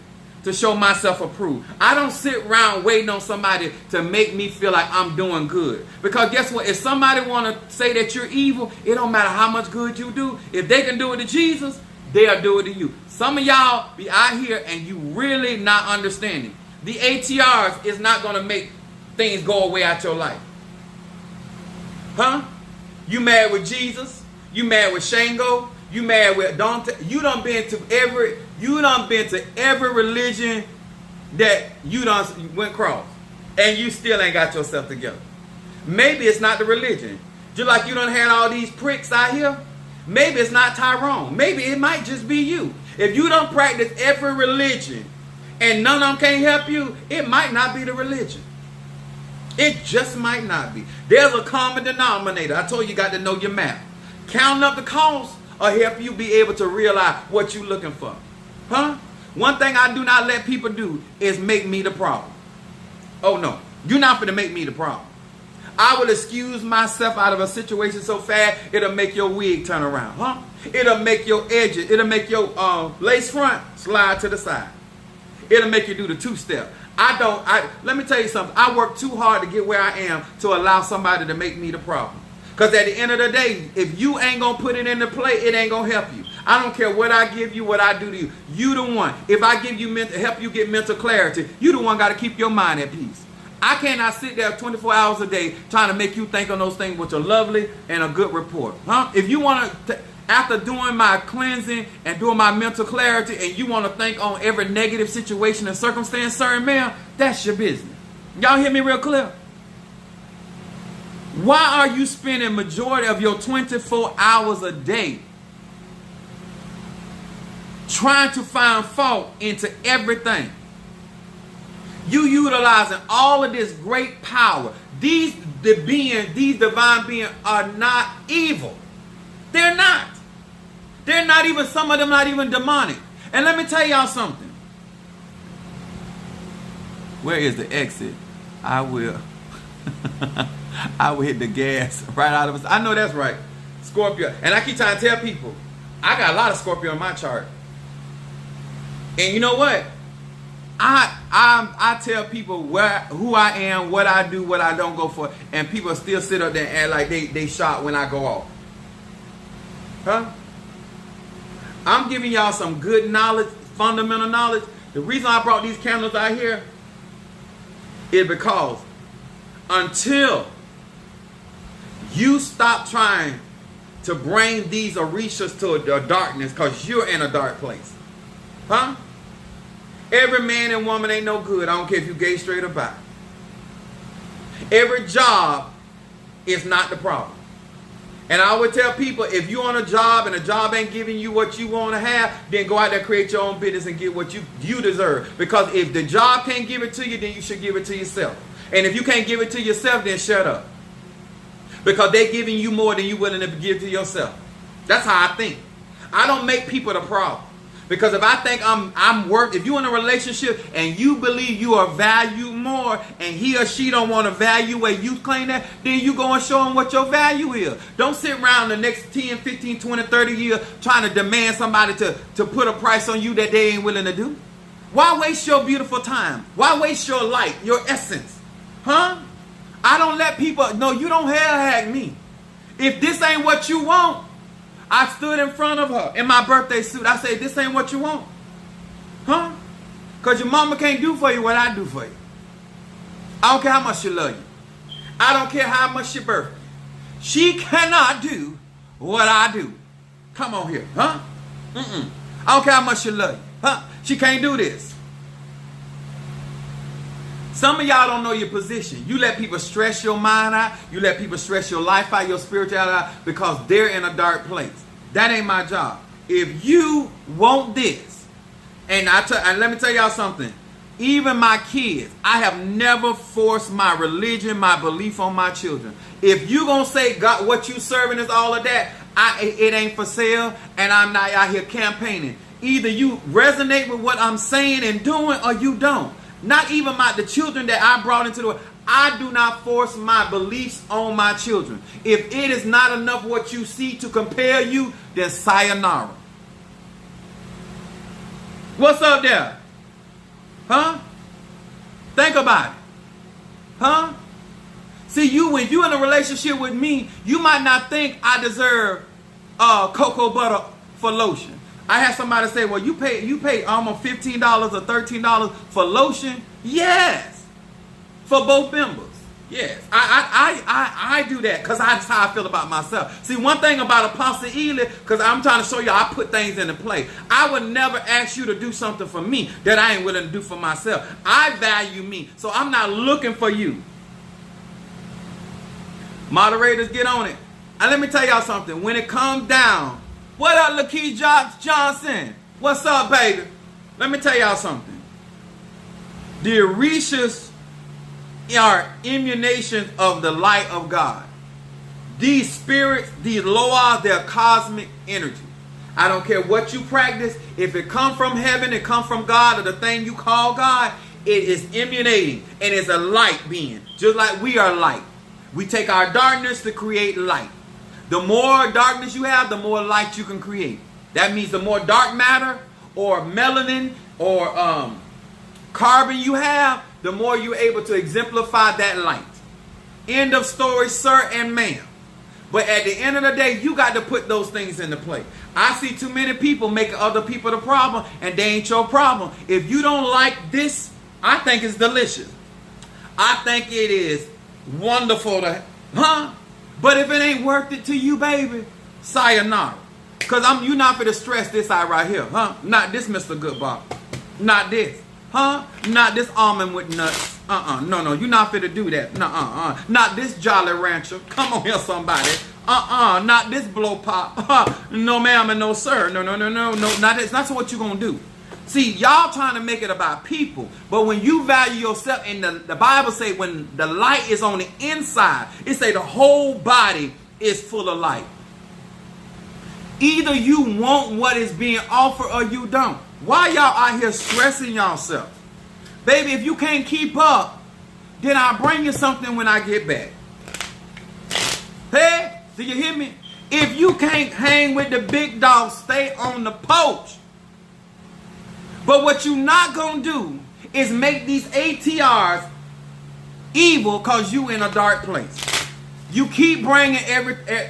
to show myself approved. I don't sit around waiting on somebody to make me feel like I'm doing good. Because guess what? If somebody want to say that you're evil, it don't matter how much good you do. If they can do it to Jesus, they'll do it to you. Some of y'all be out here and you really not understanding. The ATRs is not going to make things go away out your life. Huh? You mad with Jesus? You mad with Shango? You mad with Dante? You done been to every religion that you done went across, and you still ain't got yourself together. Maybe it's not the religion. Just like you done had all these pricks out here. Maybe it's not Tyrone. Maybe it might just be you. If you don't practice every religion and none of them can't help you, it might not be the religion. It just might not be. There's a common denominator. I told you, you got to know your map. Counting up the cost will help you be able to realize what you're looking for. Huh? One thing I do not let people do is make me the problem. Oh no, you're not going to make me the problem. I will excuse myself out of a situation so fast it'll make your wig turn around. Huh? It'll make your edges, it'll make your lace front slide to the side. It'll make you do the two-step. Let me tell you something. I work too hard to get where I am to allow somebody to make me the problem. Because at the end of the day, if you ain't going to put it into play, it ain't going to help you. I don't care what I give you, what I do to you. You the one. If I give you help you get mental clarity, you the one got to keep your mind at peace. I cannot sit there 24 hours a day trying to make you think on those things which are lovely and a good report. Huh? If you want to, after doing my cleansing and doing my mental clarity, and you want to think on every negative situation and circumstance, sir and ma'am, that's your business. Y'all hear me real clear? Why are you spending majority of your 24 hours a day trying to find fault into everything? You utilizing all of this great power. These divine beings are not evil. They're not. They're not even, some of them not even demonic. And let me tell y'all something. Where is the exit? I will hit the gas right out of us. I know that's right. Scorpio. And I keep trying to tell people, I got a lot of Scorpio on my chart. And you know what? I tell people who I am, what I do, what I don't go for, and people still sit up there and act like they shot when I go off. Huh? I'm giving y'all some good knowledge, fundamental knowledge. The reason I brought these candles out here is because until you stop trying to bring these orishas to a darkness, because you're in a dark place. Huh? Every man and woman ain't no good. I don't care if you gay, straight, or bi. Every job is not the problem. And I would tell people, if you're on a job and a job ain't giving you what you want to have, then go out there, create your own business and get what you deserve. Because if the job can't give it to you, then you should give it to yourself. And if you can't give it to yourself, then shut up. Because they're giving you more than you're willing to give to yourself. That's how I think. I don't make people the problem. Because if I think I'm worth, if you're in a relationship and you believe you are valued more and he or she don't want to value where you claim that, then you go and show them what your value is. Don't sit around the next 10, 15, 20, 30 years trying to demand somebody to put a price on you that they ain't willing to do. Why waste your beautiful time? Why waste your light, your essence? Huh? I don't let people, no, you don't hell hack me. If this ain't what you want, I stood in front of her in my birthday suit. I said, this ain't what you want. Huh? Because your mama can't do for you what I do for you. I don't care how much she love you. I don't care how much she birthed you. She cannot do what I do. Come on here. Huh? I don't care how much she love you. Huh? She can't do this. Some of y'all don't know your position. You let people stress your mind out. You let people stress your life out, your spirituality out, because they're in a dark place. That ain't my job. If you want this, and let me tell y'all something. Even my kids, I have never forced my religion, my belief on my children. If you gonna say God, what you serving is all of that, it ain't for sale, and I'm not out here campaigning. Either you resonate with what I'm saying and doing, or you don't. Not even the children that I brought into the world. I do not force my beliefs on my children. If it is not enough what you see to compare you, then sayonara. What's up there? Huh? Think about it. Huh? See, when you're in a relationship with me, you might not think I deserve cocoa butter for lotion. I had somebody say, well, you pay almost $15 or $13 for lotion? Yes. For both members. Yes. I do that because that's how I feel about myself. See, one thing about Apostle Ely, because I'm trying to show you I put things into play. I would never ask you to do something for me that I ain't willing to do for myself. I value me, so I'm not looking for you. Moderators, get on it. And let me tell y'all something. When it comes down, what up, Lakeith Johnson? What's up, baby? Let me tell y'all something. The Orishas are emanations of the light of God. These spirits, these loas, they're cosmic energy. I don't care what you practice. If it comes from heaven, it comes from God, or the thing you call God, it is emanating, and it's a light being, just like we are light. We take our darkness to create light. The more darkness you have, the more light you can create. That means the more dark matter or melanin or carbon you have, the more you're able to exemplify that light. End of story, sir and ma'am. But at the end of the day, you got to put those things into play. I see too many people making other people the problem, and they ain't your problem. If you don't like this, I think it's delicious. I think it is wonderful to, But if it ain't worth it to you, baby, sayonara. Because you're not going to stress this out right here, Not this, Mr. Goodbar. Not this. Not this almond with nuts. No, you're not fit to do that. Not this Jolly Rancher. Come on here, somebody. Not this blow pop. No, ma'am, and no, sir. No. Not this. That's what you're going to do. See, y'all trying to make it about people. But when you value yourself, and the Bible say when the light is on the inside, it say the whole body is full of light. Either you want what is being offered or you don't. Why y'all out here stressing yourself? Baby, if you can't keep up, then I'll bring you something when I get back. Hey, do you hear me? If you can't hang with the big dogs, stay on the porch. But what you're not going to do is make these ATRs evil because you in a dark place. You keep bringing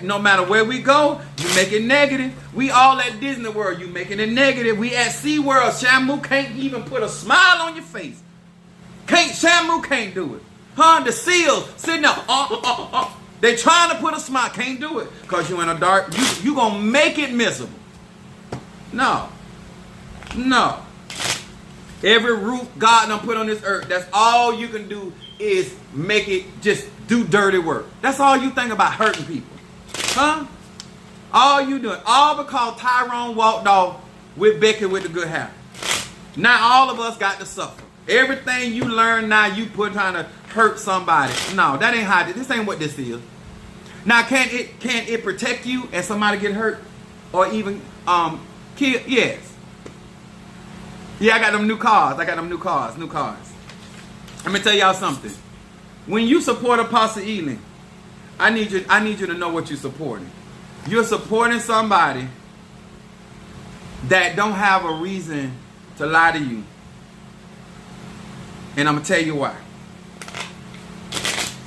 no matter where we go, you make it negative. We all at Disney World, you making it negative. We at SeaWorld, Shamu can't even put a smile on your face. Shamu can't do it. The seals sitting up, they trying to put a smile, can't do it. Because you in a dark, you going to make it miserable. No. Every roof God done put on this earth, that's all you can do is make it just do dirty work. That's all you think about, hurting people. All you doing. All because Tyrone walked off with Becky with the good hair. Now all of us got to suffer. Everything you learn now, you put trying to hurt somebody. No, that ain't how this ain't what this is. Now can it protect you and somebody get hurt? Or even kill? Yes. Yeah, I got them new cars. New cars. Let me tell y'all something. When you support Apostle Ely, I need you to know what you're supporting. You're supporting somebody that don't have a reason to lie to you. And I'm going to tell you why.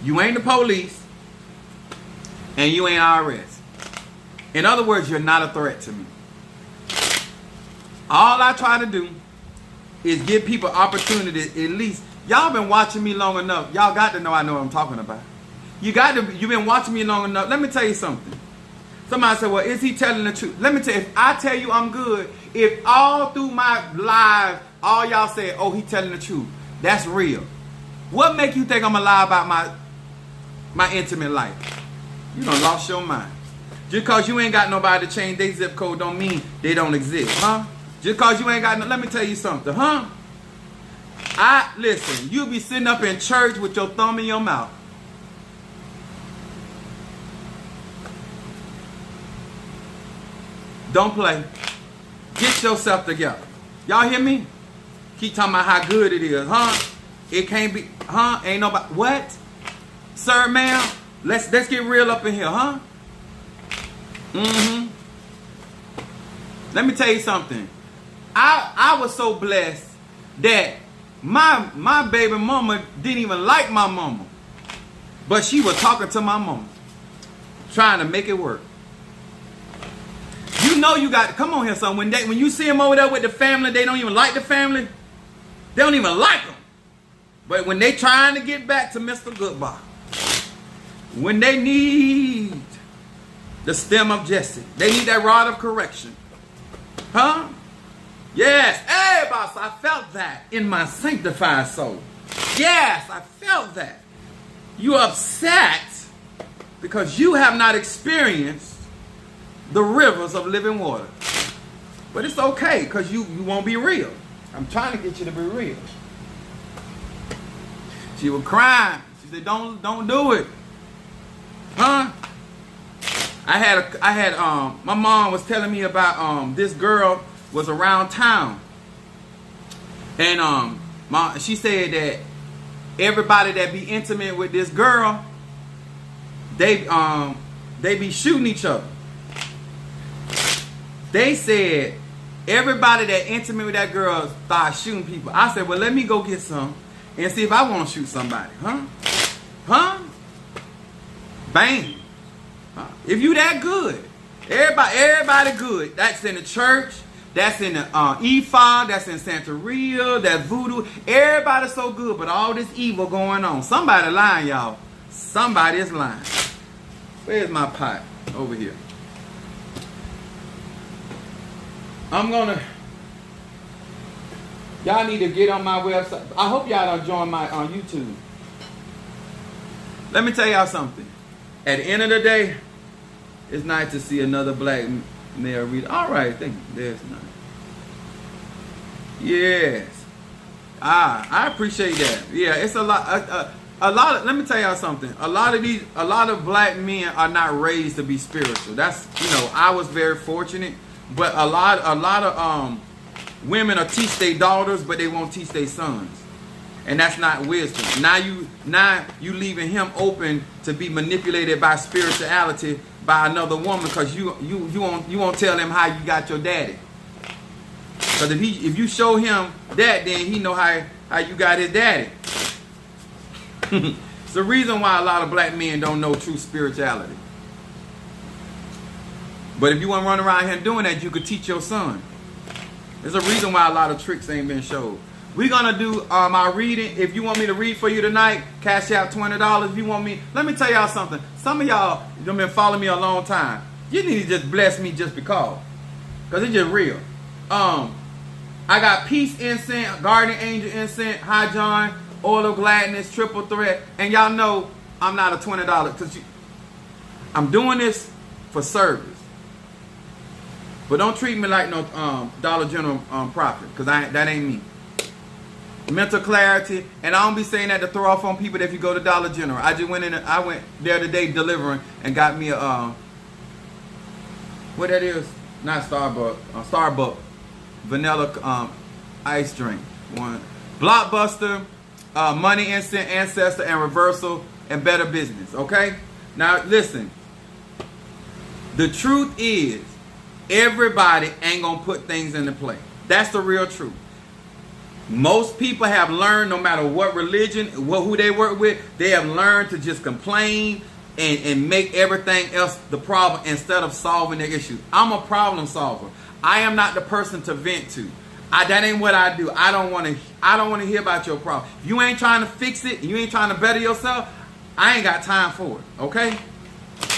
You ain't the police, and you ain't IRS. In other words, you're not a threat to me. All I try to do is give people opportunity. At least y'all been watching me long enough. Y'all got to know I know what I'm talking about. You've been watching me long enough. Let me tell you something. Somebody said, well, is he telling the truth? Let me tell you, if I tell you I'm good, if all through my life, all y'all say, oh, he telling the truth, that's real. What make you think I'm gonna lie about my intimate life? You done lost your mind. Just because you ain't got nobody to change their zip code don't mean they don't exist, huh? Just because you ain't got no, let me tell you something, huh? Listen, you'll be sitting up in church with your thumb in your mouth. Don't play. Get yourself together. Y'all hear me? Keep talking about how good it is, huh? It can't be, huh? Ain't nobody, what? Sir, ma'am, let's get real up in here, huh? Mm-hmm. Let me tell you something. I was so blessed that my baby mama didn't even like my mama. But she was talking to my mama. Trying to make it work. You know you got, come on here, son. When you see them over there with the family, they don't even like the family. They don't even like them. But when they trying to get back to Mr. Goodbar, when they need the stem of Jesse, they need that rod of correction. Huh? Yes. Hey, boss, I felt that in my sanctified soul. Yes, I felt that. You're upset because you have not experienced the rivers of living water. But it's okay because you won't be real. I'm trying to get you to be real. She was crying. She said, don't do it. Huh? I had my mom was telling me about this girl was around town. And she said that everybody that be intimate with this girl, they be shooting each other. They said everybody that intimate with that girl start shooting people. I said, well, let me go get some and see if I want to shoot somebody. Huh? Huh? Bang. Huh? If you that good. Everybody good. That's in the church. That's in the ephod. That's in Santeria. That voodoo. Everybody's so good, but all this evil going on. Somebody lying, y'all. Somebody is lying. Where's my pot? Over here. Y'all need to get on my website. I hope y'all don't join my on YouTube. Let me tell y'all something. At the end of the day, it's nice to see another black male reader. All right, thank you. There's nice. Yes. I appreciate that. Yeah, it's a lot of, let me tell y'all something. A lot of black men are not raised to be spiritual. That's, I was very fortunate. But a lot of women will teach their daughters, but they won't teach their sons, and that's not wisdom. Now you leaving him open to be manipulated by spirituality by another woman because you won't tell him how you got your daddy. Because if you show him that, then he know how you got his daddy. It's the reason why a lot of black men don't know true spirituality. But if you want to run around here doing that, you could teach your son. There's a reason why a lot of tricks ain't been showed. We're going to do my reading. If you want me to read for you tonight, cash out $20. If you want me, let me tell y'all something. Some of y'all have been following me a long time. You need to just bless me just because it's just real. I got peace incense, guardian angel incense, high John, oil of gladness, triple threat. And y'all know I'm not a $20 because I'm doing this for service. But don't treat me like no Dollar General prophet, because that ain't me. Mental clarity, and I don't be saying that to throw off on people that if you go to Dollar General. I went there today delivering and got me a what that is? Not Starbucks, Starbucks vanilla ice drink. One Blockbuster, money instant, ancestor, and reversal, and better business. Okay, now listen. The truth is, everybody ain't gonna put things into play. That's the real truth. Most people have learned, no matter what religion, who they work with, they have learned to just complain, and make everything else the problem instead of solving the issue. I'm a problem solver. I am not the person to vent to. That ain't what I do. I don't want to hear about your problem. If you ain't trying to fix it, you ain't trying to better yourself, I ain't got time for it. Okay?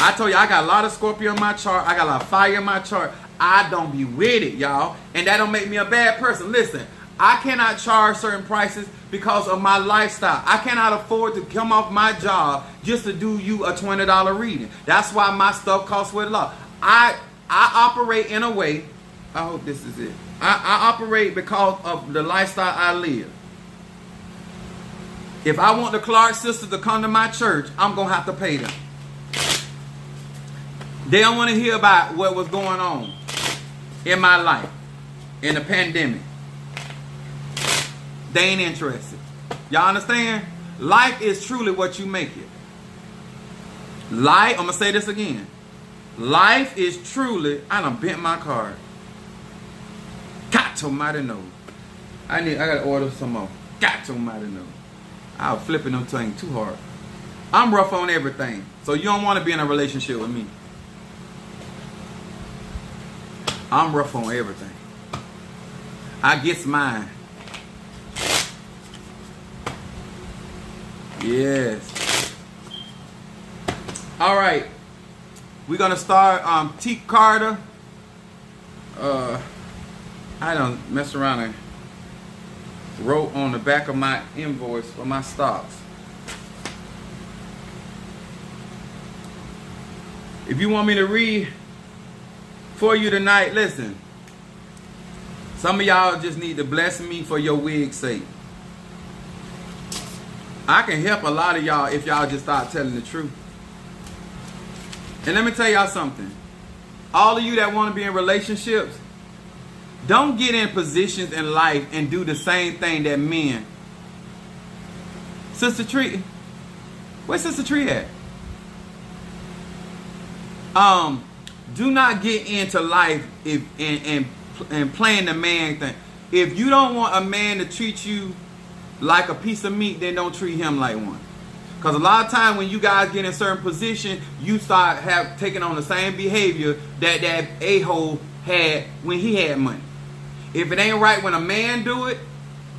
I told you I got a lot of Scorpio in my chart. I got a lot of fire in my chart. I don't be with it, y'all. And that don't make me a bad person. Listen, I cannot charge certain prices because of my lifestyle. I cannot afford to come off my job just to do you a $20 reading. That's why my stuff costs what a lot. I operate in a way. I hope this is it. I operate because of the lifestyle I live. If I want the Clark sisters to come to my church, I'm going to have to pay them. They don't want to hear about what was going on in my life, in the pandemic. They ain't interested. Y'all understand? Life is truly what you make it. Life, I'm going to say this again. Life is truly, I done bent my card. Got to mighty know. I got to order some more. Got to mighty know. I was flipping them things too hard. I'm rough on everything. So you don't want to be in a relationship with me. I'm rough on everything. I gets mine. Yes. All right. We're going to start T. Carter. I done mess around and wrote on the back of my invoice for my stocks. If you want me to read for you tonight, listen. Some of y'all just need to bless me for your wig's sake. I can help a lot of y'all if y'all just start telling the truth. And let me tell y'all something. All of you that want to be in relationships, don't get in positions in life and do the same thing that men. Sister Tree, where's Sister Tree at? Do not get into life and playing the man thing. If you don't want a man to treat you like a piece of meat, then don't treat him like one. Because a lot of times when you guys get in a certain position, you start taking on the same behavior that a-hole had when he had money. If it ain't right when a man do it,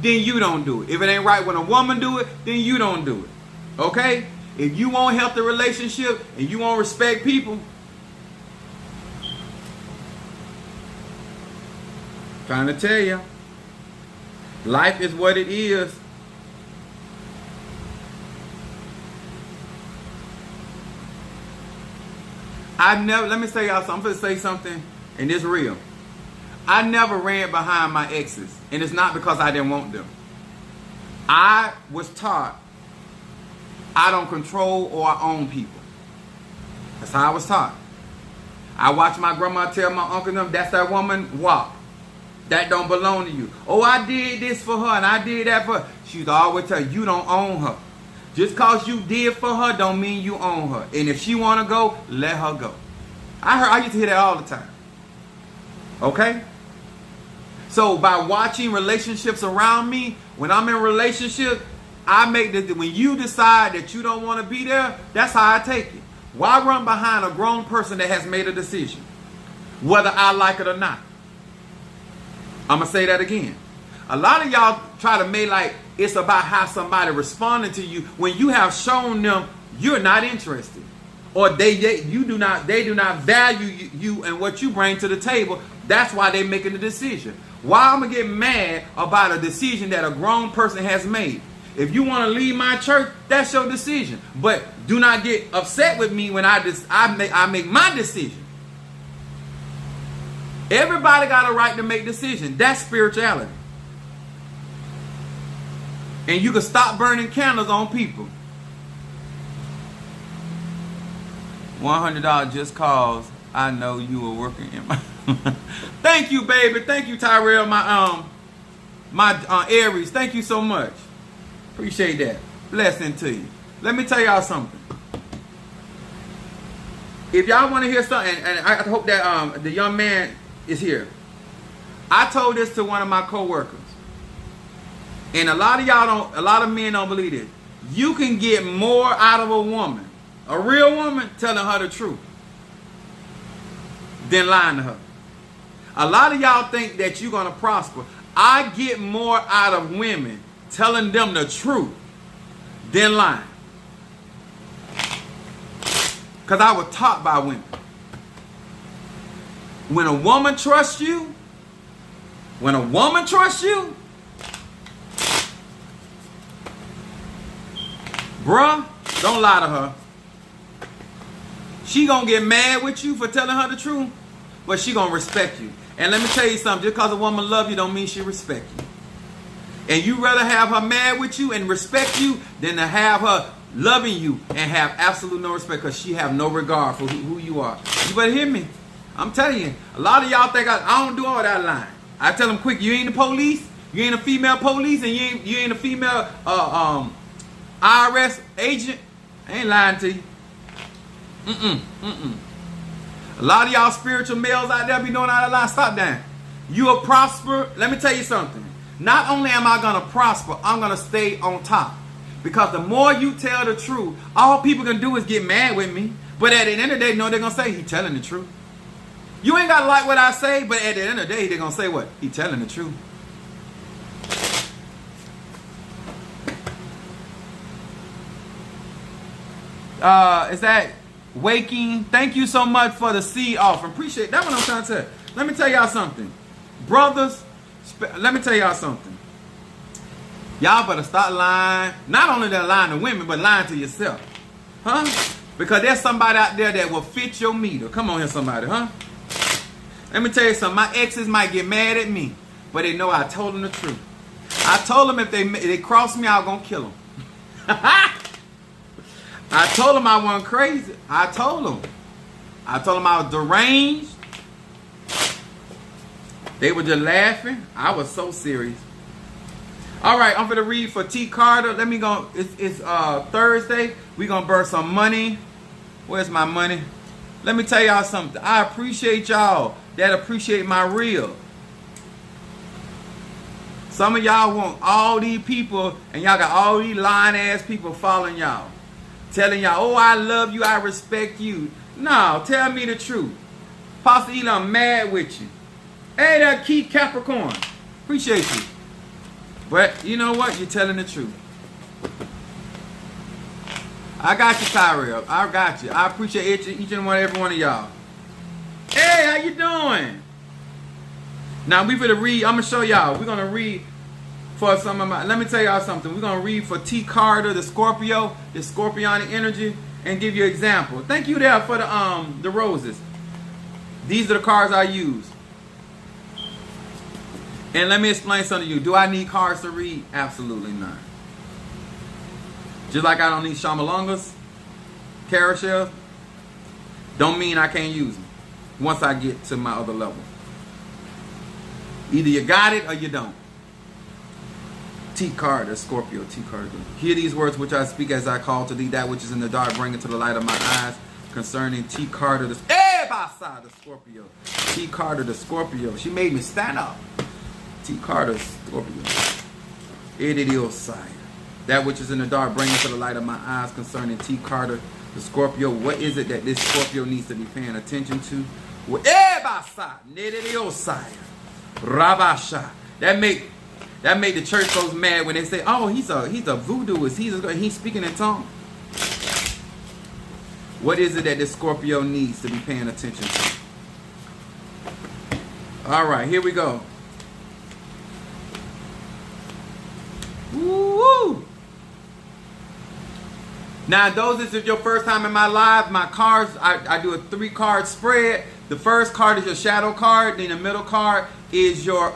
then you don't do it. If it ain't right when a woman do it, then you don't do it. Okay? If you want healthy relationship and you want respect people, trying to tell you, life is what it is. Let me say y'all something. I'm going to say something, and it's real. I never ran behind my exes, and it's not because I didn't want them. I was taught I don't control or own people. That's how I was taught. I watched my grandma tell my uncle them, that's that woman, walk. That don't belong to you. Oh, I did this for her and I did that for her. She'd always tell you don't own her. Just because you did for her don't mean you own her. And if she want to go, let her go. I used to hear that all the time. Okay? So by watching relationships around me, when I'm in a relationship, when you decide that you don't want to be there, that's how I take it. Why run behind a grown person that has made a decision? Whether I like it or not. I'm going to say that again. A lot of y'all try to make like it's about how somebody responded to you when you have shown them you're not interested. Or they do not value you and what you bring to the table. That's why they're making the decision. Why I'm going to get mad about a decision that a grown person has made? If you want to leave my church, that's your decision. But do not get upset with me when I make my decision. Everybody got a right to make decisions. That's spirituality. And you can stop burning candles on people. $100 just cause I know you were working in my... Thank you, baby. Thank you, Tyrell, my Aries. Thank you so much. Appreciate that. Blessing to you. Let me tell y'all something. If y'all want to hear something, and I hope that the young man is here. I told this to one of my co-workers. And a lot of men don't believe this. You can get more out of a woman A real woman telling her the truth than lying to her. A lot of y'all think that you're going to prosper. I get more out of women telling them the truth than lying. Because I was taught by women. When a woman trusts you, bruh, don't lie to her. She gonna get mad with you for telling her the truth, but she gonna respect you. And let me tell you something, just because a woman love you don't mean she respect you. And you rather have her mad with you and respect you than to have her loving you and have absolute no respect because she have no regard for who you are. You better hear me. I'm telling you, a lot of y'all think I don't do all that lying. I tell them quick, you ain't the police, you ain't a female police, and you ain't a female IRS agent. I ain't lying to you. A lot of y'all spiritual males out there be doing all that lie. Stop that. You will prosper. Let me tell you something. Not only am I going to prosper, I'm going to stay on top. Because the more you tell the truth, all people can do is get mad with me. But at the end of the day, you know they're going to say, he telling the truth. You ain't got to like what I say, but at the end of the day, they're going to say what? He telling the truth. Is that Waking? Thank you so much for the seed offering. Appreciate that. What I'm trying to tell you. Let me tell y'all something. Brothers, let me tell y'all something. Y'all better start lying. Not only that lying to women, but lying to yourself. Huh? Because there's somebody out there that will fit your meter. Come on here, somebody, huh? Let me tell you something. My exes might get mad at me, but they know I told them the truth. I told them if they cross me, I was going to kill them. I told them I wasn't crazy. I told them I was deranged. They were just laughing. I was so serious. All right, I'm going to read for T. Carter. Let me go. It's Thursday. We're going to burn some money. Where's my money? Let me tell y'all something. I appreciate y'all that appreciate my reel. Some of y'all want all these people, and y'all got all these lying-ass people following y'all. Telling y'all, oh, I love you, I respect you. No, tell me the truth. Pastor Eli, I'm mad with you. Hey, that Keith Capricorn. Appreciate you. But you know what? You're telling the truth. I got you, Tyrell. I got you. I appreciate each and every one of y'all. Hey, how you doing? Now, we finna read. I'm going to show y'all. We're going to read for some of my... Let me tell y'all something. We're going to read for T. Carter, the Scorpio, the Scorpionic energy, and give you an example. Thank you there for the roses. These are the cards I use. And let me explain something to you. Do I need cards to read? Absolutely not. Just like I don't need Shamalongas, carousel, don't mean I can't use them once I get to my other level. Either you got it or you don't. T. Carter, Scorpio, T. Carter. Hear these words which I speak as I call to thee that which is in the dark, bring it to the light of my eyes. Concerning T. Carter, the Scorpio. T. Carter, the Scorpio. She made me stand up. T. Carter, Scorpio. Ediosai. That which is in the dark, bring it to the light of my eyes. Concerning T. Carter, the Scorpio. What is it that this Scorpio needs to be paying attention to? Rabasha. That make the church folks mad when they say, "Oh, he's a voodooist. He's speaking in tongues." What is it that this Scorpio needs to be paying attention to? All right, here we go. Woo! Now, those this is your first time in my live, my cards, I do a 3-card spread. The first card is your shadow card. Then the middle card is your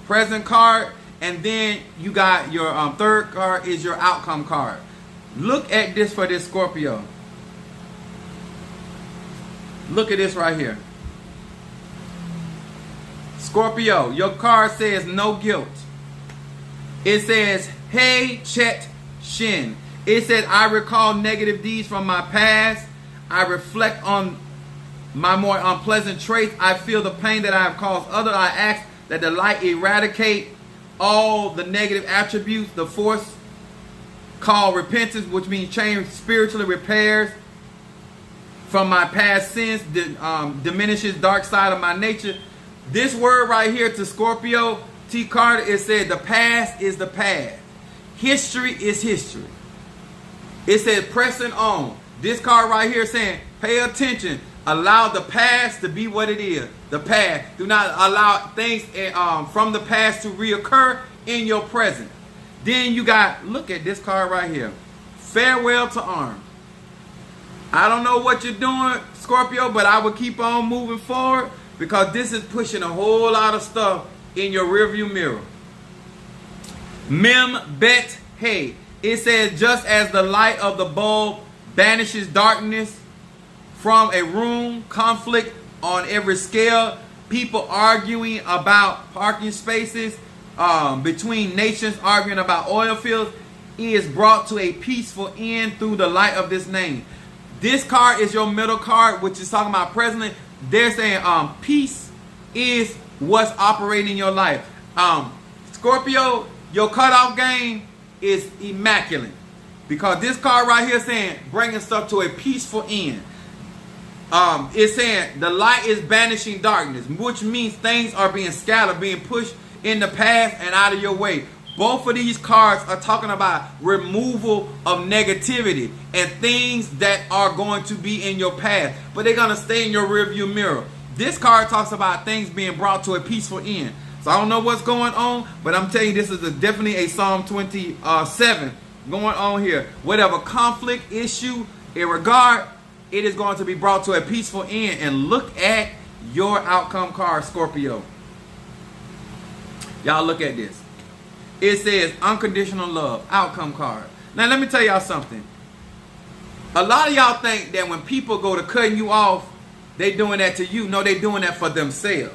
present card. And then you got your third card is your outcome card. Look at this for this Scorpio. Look at this right here. Scorpio, your card says no guilt. It says, hey, Chet Shin. It says, I recall negative deeds from my past. I reflect on my more unpleasant traits. I feel the pain that I have caused others. I ask that the light eradicate all the negative attributes. The force called repentance, which means change spiritually, repairs from my past sins, diminishes dark side of my nature. This word right here to Scorpio, T. Carter, it said the past is the past. History is history. It said pressing on. This card right here saying pay attention. Allow the past to be what it is. The past. Do not allow things from the past to reoccur in your present. Then you got, look at this card right here. Farewell to arms. I don't know what you're doing, Scorpio, but I will keep on moving forward because this is pushing a whole lot of stuff in your rearview mirror. Mem bet hey. It says just as the light of the bulb banishes darkness from a room, conflict on every scale, people arguing about parking spaces, between nations arguing about oil fields, is brought to a peaceful end through the light of this name. This card is your middle card, which is talking about presently. They're saying peace is what's operating in your life. Scorpio, your cutoff game is immaculate. Because this card right here saying bringing stuff to a peaceful end. It's saying the light is banishing darkness, which means things are being scattered, being pushed in the past and out of your way. Both of these cards are talking about removal of negativity and things that are going to be in your past, but they're going to stay in your rearview mirror. This card talks about things being brought to a peaceful end. So I don't know what's going on, but I'm telling you this is definitely a Psalm 27 going on here. Whatever conflict, issue, in regard, it is going to be brought to a peaceful end. And look at your outcome card, Scorpio. Y'all look at this. It says unconditional love, outcome card. Now let me tell y'all something. A lot of y'all think that when people go to cutting you off, they doing that to you. No, they doing that for themselves.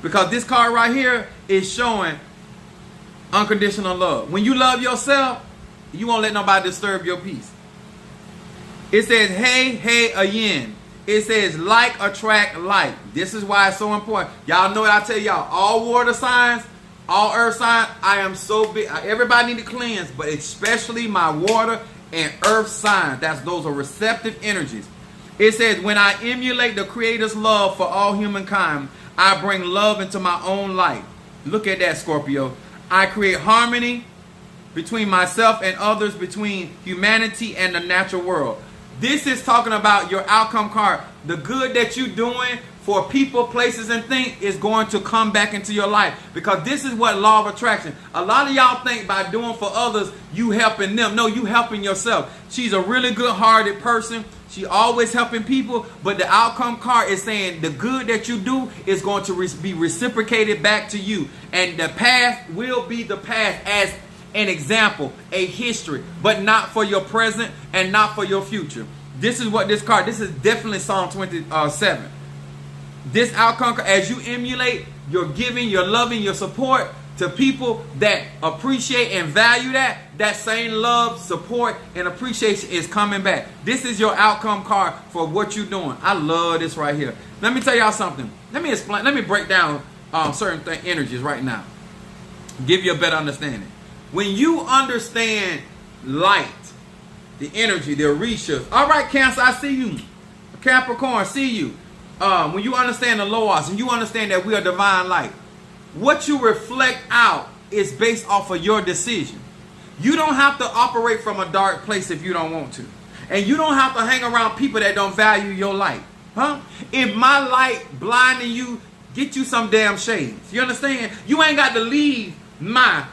Because this card right here is showing unconditional love. When you love yourself, you won't let nobody disturb your peace. It says, hey, hey, again. It says, like attract like. This is why it's so important. Y'all know what I tell y'all. All water signs, all earth signs, I am so big. Everybody need to cleanse, but especially my water and earth signs. Those are receptive energies. It says, when I emulate the Creator's love for all humankind, I bring love into my own life. Look at that, Scorpio. I create harmony between myself and others, between humanity and the natural world. This is talking about your outcome card. The good that you're doing for people, places, and things is going to come back into your life. Because this is what law of attraction. A lot of y'all think by doing for others, you helping them. No, you helping yourself. She's a really good-hearted person. She always helping people. But the outcome card is saying the good that you do is going to be reciprocated back to you. And the past will be the past as an example, a history, but not for your present and not for your future. This is what this card, this is definitely Psalm 27. This outcome, as you emulate, you're giving, you're loving, your support to people that appreciate and value that same love, support, and appreciation is coming back. This is your outcome card for what you're doing. I love this right here. Let me tell y'all something. Let me explain, let me break down certain energies right now. Give you a better understanding. When you understand light, the energy, the Orishas. All right, Cancer, I see you. Capricorn, see you. When you understand the Loas and you understand that we are divine light, what you reflect out is based off of your decision. You don't have to operate from a dark place if you don't want to. And you don't have to hang around people that don't value your light. Huh? If my light blinding you, get you some damn shades. You understand? You ain't got to leave my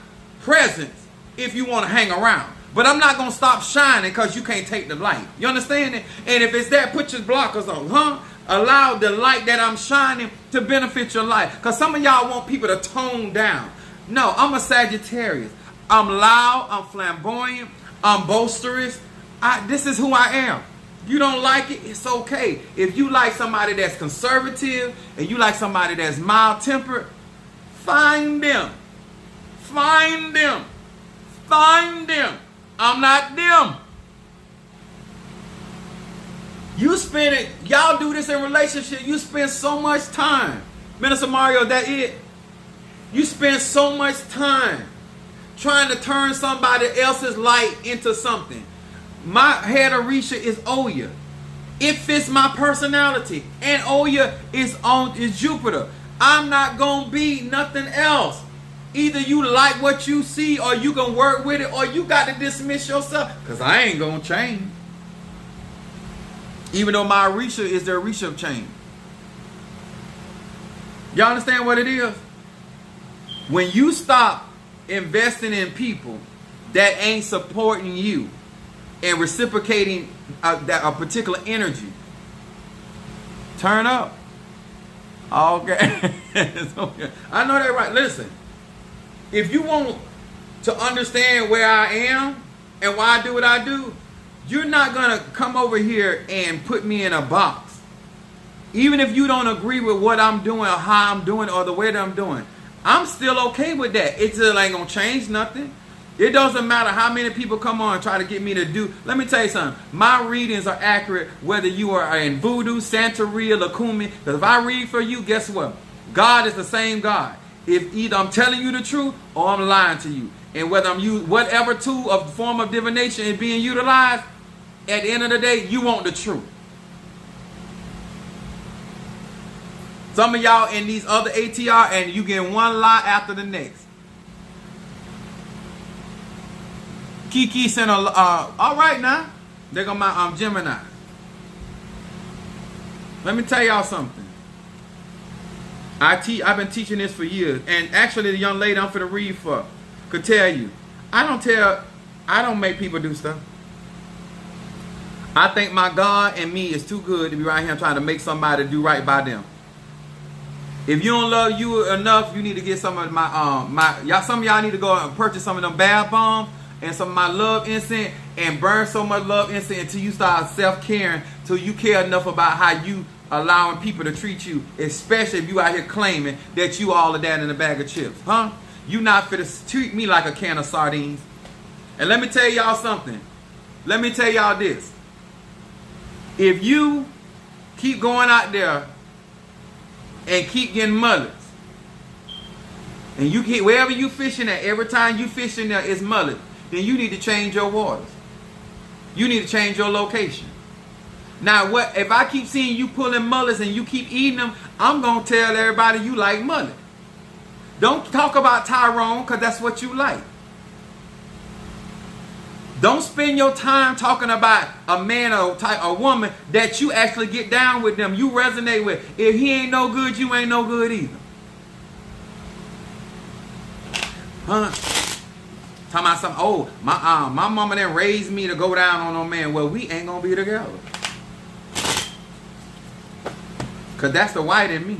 presence if you want to hang around. But I'm not going to stop shining because you can't take the light. You understand it? And if it's that, put your blockers on. Huh? Allow the light that I'm shining to benefit your life. Because some of y'all want people to tone down. No, I'm a Sagittarius. I'm loud. I'm flamboyant. I'm boisterous. This is who I am. You don't like it, it's okay. If you like somebody that's conservative and you like somebody that's mild-tempered, find them. Find them. Find them. I'm not them. You spend it, y'all do this in relationship, you spend so much time. Minister Mario, that it? You spend so much time trying to turn somebody else's light into something. My head of Risha is Oya. It fits my personality. And Oya is Jupiter. I'm not going to be nothing else. Either you like what you see, or you can work with it, or you got to dismiss yourself. Because I ain't going to change. Even though my Risha is their Risha of change. Y'all understand what it is? When you stop investing in people that ain't supporting you and reciprocating a particular energy, turn up. Okay. Okay. I know that, right? Listen, if you want to understand where I am and why I do what I do, you're not going to come over here and put me in a box. Even if you don't agree with what I'm doing or how I'm doing or the way that I'm doing, I'm still okay with that. It still ain't going to change nothing. It doesn't matter how many people come on and try to get me to do. Let me tell you something. My readings are accurate whether you are in Voodoo, Santeria, Lakumi. Because if I read for you, guess what? God is the same God. If either I'm telling you the truth or I'm lying to you. And whether I'm using whatever tool of form of divination is being utilized, at the end of the day, you want the truth. Some of y'all in these other ATR and you get one lie after the next. Kiki sent a all right now. They're gonna my Gemini. Let me tell y'all something. I've been teaching this for years, and actually the young lady I'm finna read for could tell you. I don't make people do stuff. I think my God and me is too good to be right here trying to make somebody do right by them. If you don't love you enough, you need to get some of some of y'all need to go and purchase some of them bath bombs and some of my love incense and burn so much love incense until you start self-caring, till you care enough about how you allowing people to treat you, especially if you out here claiming that you all of that in a bag of chips. Huh? You not fit to treat me like a can of sardines. And let me tell y'all something. Let me tell y'all this. If you keep going out there and keep getting mullets, and you keep wherever you fishing at, every time you fishing there is mullet, then you need to change your waters. You need to change your location. Now, what if I keep seeing you pulling mullets and you keep eating them? I'm gonna tell everybody you like mullet. Don't talk about Tyrone, because that's what you like. Don't spend your time talking about a man or a woman that you actually get down with them, you resonate with. If he ain't no good, you ain't no good either. Huh? Talking about something, oh, my mama didn't raise me to go down on no man. Well, we ain't gonna be together. Because that's the white in me.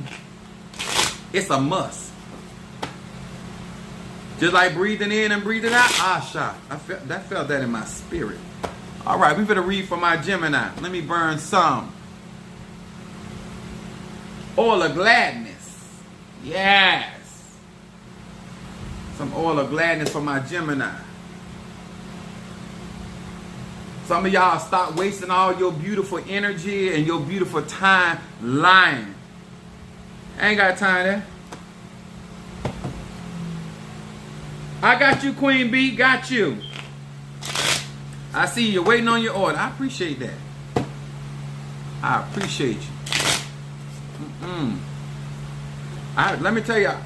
It's a must. Just like breathing in and breathing out. I felt that in my spirit. All right, we better read for my Gemini. Let me burn some oil of gladness. Yes. Some oil of gladness for my Gemini. Some of y'all stop wasting all your beautiful energy and your beautiful time lying. I ain't got time there. I got you, Queen B. Got you. I see you waiting on your order. I appreciate that. I appreciate you. Let me tell y'all.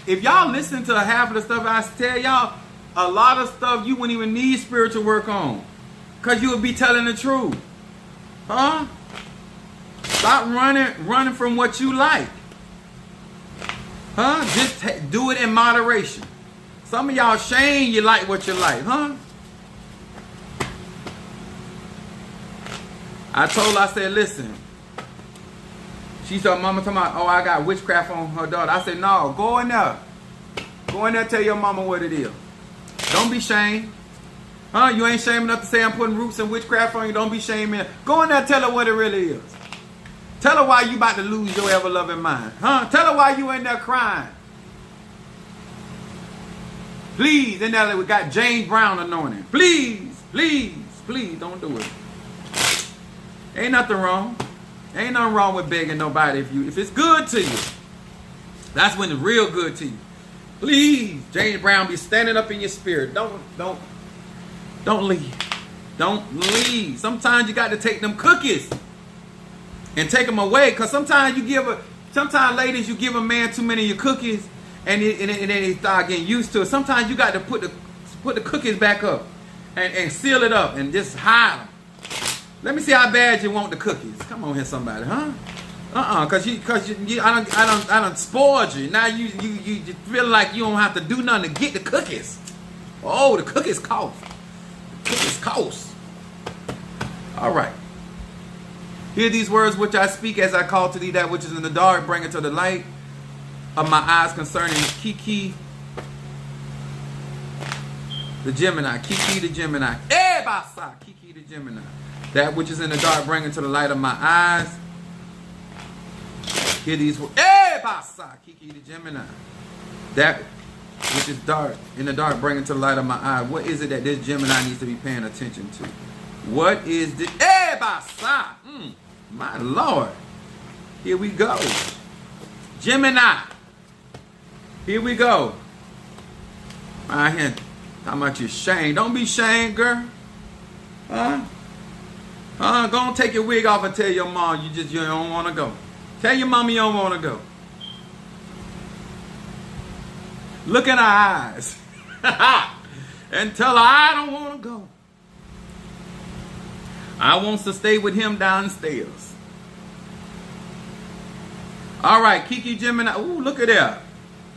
If y'all listen to half of the stuff I tell y'all, a lot of stuff you wouldn't even need spiritual work on, because you would be telling the truth. Huh? Stop running from what you like. Huh? Just do it in moderation. Some of y'all shame you like what you like, huh? I told her, I said, listen. She said, mama talking about, oh, I got witchcraft on her daughter. I said, no, go in there. Go in there, tell your mama what it is. Don't be shamed. Huh? You ain't shame enough to say I'm putting roots and witchcraft on you. Don't be shaming. Go in there, tell her what it really is. Tell her why you about to lose your ever-loving mind. Huh? Tell her why you in there crying. Please, and now we got James Brown anointing. Please, please, please don't do it. Ain't nothing wrong. Ain't nothing wrong with begging nobody if it's good to you. That's when it's real good to you. Please, James Brown, be standing up in your spirit. Don't leave. Don't leave. Sometimes you got to take them cookies and take them away. Because sometimes ladies, you give a man too many of your cookies and then they start getting used to it. Sometimes you got to put the cookies back up and seal it up and just hide them. Let me see how bad you want the cookies. Come on here, somebody, huh? Cause I done spoiled you. Now you feel like you don't have to do nothing to get the cookies. Oh, the cookies cost. The cookies cost. All right. Hear these words which I speak as I call to thee that which is in the dark, bring it to the light of my eyes concerning Kiki the Gemini. Kiki the Gemini. Kiki the Gemini. That which is in the dark, bring it to the light of my eyes. Hear these words. Kiki the Gemini. That which is dark, in the dark, bring it to the light of my eye. What is it that this Gemini needs to be paying attention to? What is the my Lord. Here we go. Gemini. Here we go. Right here. How much you shamed? Don't be shamed, girl. Go on, take your wig off and tell your mom you don't want to go. Tell your mama you don't want to go. Look in her eyes and tell her I don't want to go. I want to stay with him downstairs. All right, Kiki Gemini. Ooh, look at that.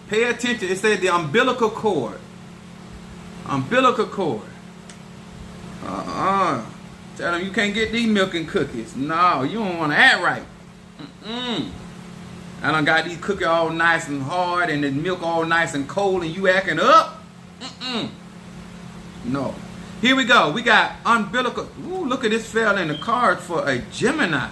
Pay attention. It said the umbilical cord. Umbilical cord. Tell them you can't get these milk and cookies. No, you don't want to act right. I done got these cookies all nice and hard and the milk all nice and cold and you acting up. No. Here we go. We got umbilical. Ooh, look at this fella in the card for a Gemini.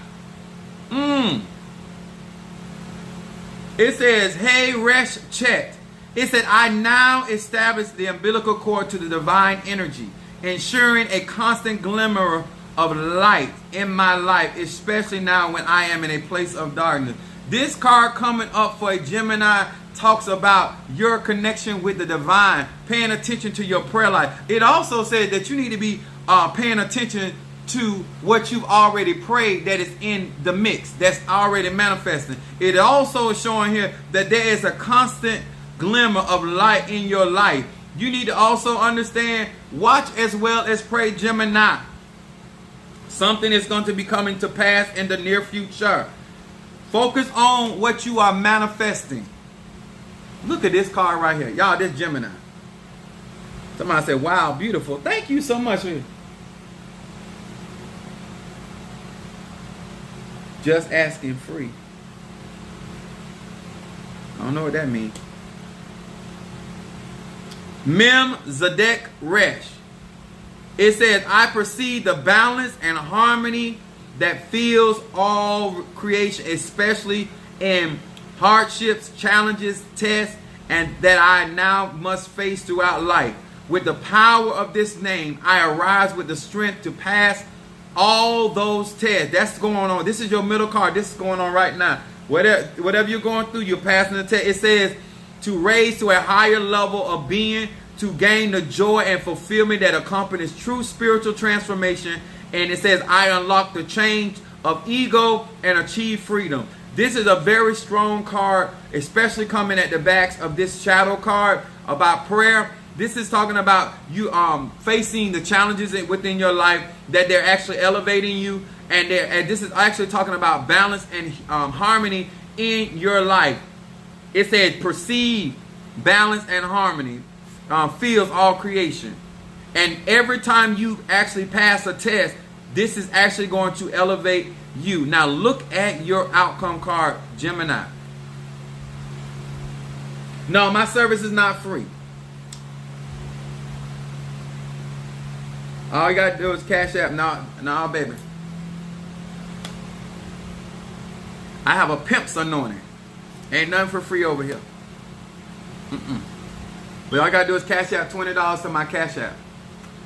It says, hey, Resh Chet. It said, I now establish the umbilical cord to the divine energy, ensuring a constant glimmer of light in my life, especially now when I am in a place of darkness. This card coming up for a Gemini talks about your connection with the divine, paying attention to your prayer life. It also says that you need to be paying attention to what you've already prayed that is in the mix, that's already manifesting. It also is showing here that there is a constant glimmer of light in your life. You need to also understand, watch as well as pray, Gemini. Something is going to be coming to pass in the near future. Focus on what you are manifesting. Look at this card right here. Y'all, this Gemini. Somebody said, wow, beautiful. Thank you so much. Just asking free. I don't know what that means. Mem Zadek Resh. It says, I perceive the balance and harmony that fills all creation, especially in hardships, challenges, tests, and that I now must face throughout life. With the power of this name, I arise with the strength to pass all those tests. That's going on. This is your middle card. This is going on right now. Whatever you're going through, you're passing the test. It says to raise to a higher level of being, to gain the joy and fulfillment that accompanies true spiritual transformation. And it says, I unlock the chains of ego and achieve freedom. This is a very strong card, especially coming at the backs of this shadow card about prayer. This is talking about you facing the challenges within your life, that they're actually elevating you. And this is actually talking about balance and harmony in your life. It said perceive balance and harmony fills all creation. And every time you actually pass a test, this is actually going to elevate you. Now look at your outcome card, Gemini. No, my service is not free. All you got to do is Cash App. No, baby. I have a pimp's anointing. Ain't nothing for free over here. But all you got to do is Cash App $20 to my Cash App.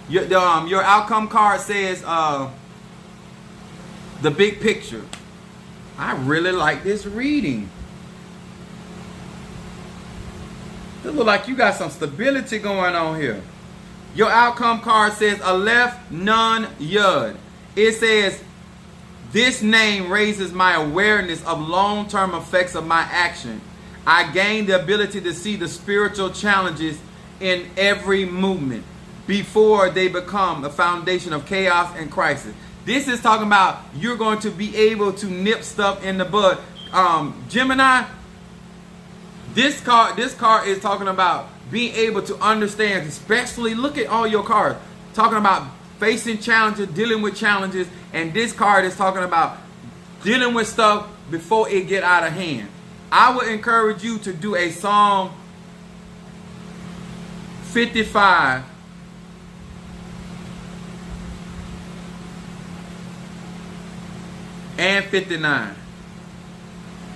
Your outcome card says the big picture. I really like this reading. This look like you got some stability going on here. Your outcome card says Aleph Nun Yud. It says, this name raises my awareness of long-term effects of my action. I gain the ability to see the spiritual challenges in every movement before they become a foundation of chaos and crisis. This is talking about you're going to be able to nip stuff in the bud. Gemini, this card is talking about being able to understand, especially look at all your cards, talking about facing challenges, dealing with challenges, and this card is talking about dealing with stuff before it get out of hand. I would encourage you to do a Psalm 55 and 59.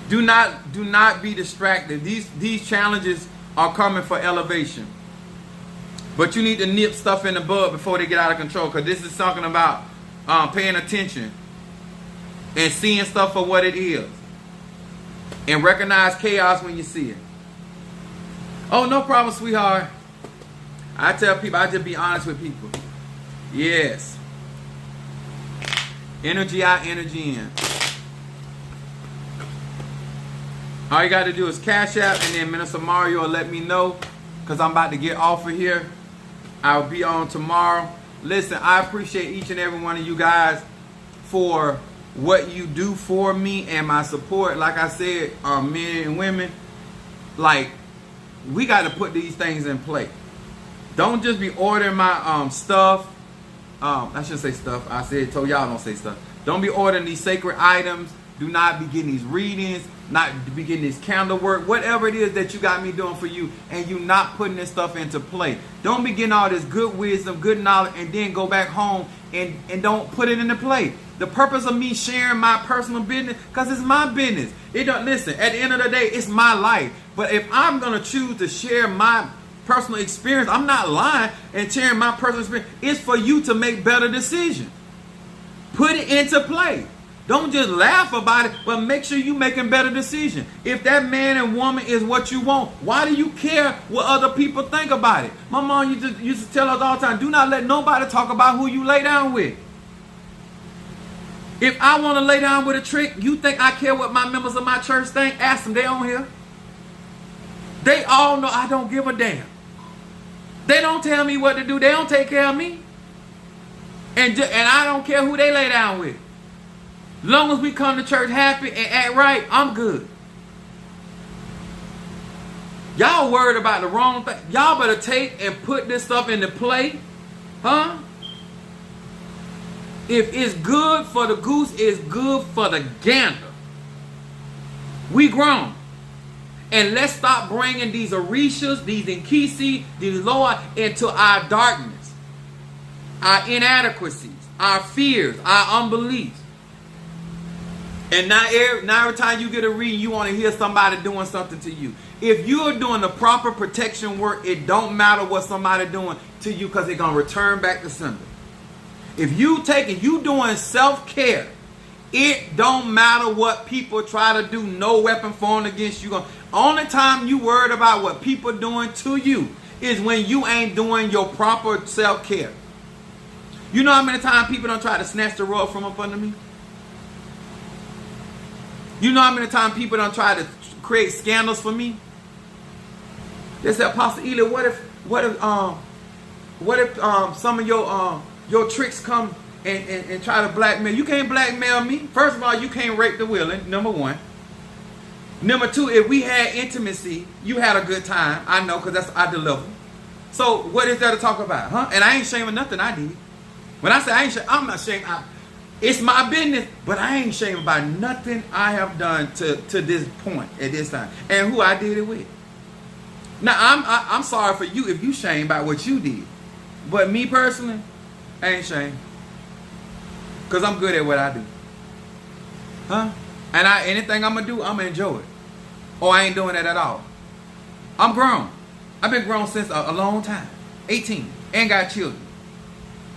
Do not be distracted. These challenges are coming for elevation. But you need to nip stuff in the bud before they get out of control, because this is talking about paying attention and seeing stuff for what it is. And recognize chaos when you see it. Oh, no problem, sweetheart. I tell people, I just be honest with people. Yes. Energy out, energy in. All you got to do is Cash App, and then Minister Mario will let me know, because I'm about to get off of here. I'll be on tomorrow. Listen, I appreciate each and every one of you guys for what you do for me and my support. Like I said, men and women, like, we got to put these things in play. Don't just be ordering my stuff. I shouldn't say stuff. I told y'all don't say stuff. Don't be ordering these sacred items. Do not be getting these readings, not be getting this candle work, whatever it is that you got me doing for you, and you not putting this stuff into play. Don't be getting all this good wisdom, good knowledge, and then go back home and don't put it into play. The purpose of me sharing my personal business, because it's my business. It don't, listen, at the end of the day, it's my life. But if I'm going to choose to share my personal experience, I'm not lying and sharing my personal experience. It's for you to make better decisions. Put it into play. Don't just laugh about it, but make sure you're making better decisions. If that man and woman is what you want, why do you care what other people think about it? My mom used to tell us all the time, do not let nobody talk about who you lay down with. If I want to lay down with a trick, you think I care what my members of my church think? Ask them, they on here. They all know I don't give a damn. They don't tell me what to do. They don't take care of me. And I don't care who they lay down with. Long as we come to church happy and act right, I'm good. Y'all worried about the wrong thing. Y'all better take and put this stuff into play. Huh? If it's good for the goose, it's good for the gander. We grown. And let's stop bringing these Orishas, these Nkisi, these Loa into our darkness, our inadequacies, our fears, our unbeliefs. And now every time you get a reading, you want to hear somebody doing something to you. If you're doing the proper protection work, it don't matter what somebody doing to you, because they're going to return back to sender. If you doing self-care, it don't matter what people try to do. No weapon formed against you. Only time you worried about what people doing to you is when you ain't doing your proper self-care. You know how many times people don't try to snatch the rug from up under me? You know how many times people don't try to create scandals for me? They said, Apostle Ely, what if some of your tricks come and try to blackmail? You can't blackmail me. First of all, you can't rape the willing, number one. Number two, if we had intimacy, you had a good time. I know, because I deliver. So what is there to talk about, huh? And I ain't shaming nothing I did. When I say I ain't shaming, I'm not shaming. It's my business, but I ain't ashamed about nothing I have done to this point at this time, and who I did it with. Now, I'm sorry for you if you shame about what you did, but me personally, I ain't ashamed, because I'm good at what I do, huh? And anything I'm gonna do, I'm gonna enjoy it, or I ain't doing that at all. I'm grown. I've been grown since a long time, 18, and got children,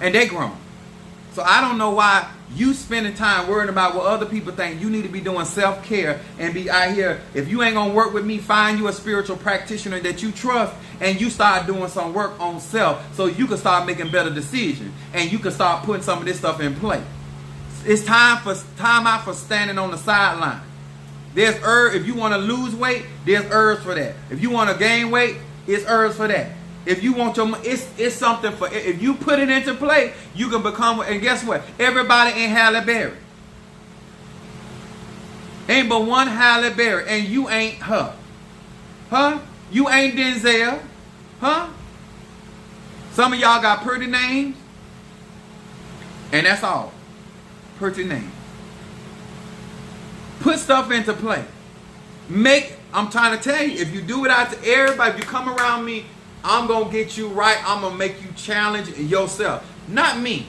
and they grown. So I don't know why You spending time worrying about what other people think. You need to be doing self-care and be out here. If you ain't going to work with me, find you a spiritual practitioner that you trust, and you start doing some work on self so you can start making better decisions, and you can start putting some of this stuff in place. It's time out for standing on the sideline. There's herbs. If you want to lose weight, there's herbs for that. If you want to gain weight, it's herbs for that. If you want your, it's something for. If you put it into play, you can become. And guess what? Everybody ain't Halle Berry. Ain't but one Halle Berry, and you ain't her. Huh? You ain't Denzel. Huh? Some of y'all got pretty names, and that's all. Pretty names. Put stuff into play. I'm trying to tell you, if you do it out to everybody, if you come around me, I'm going to get you right. I'm going to make you challenge yourself. Not me.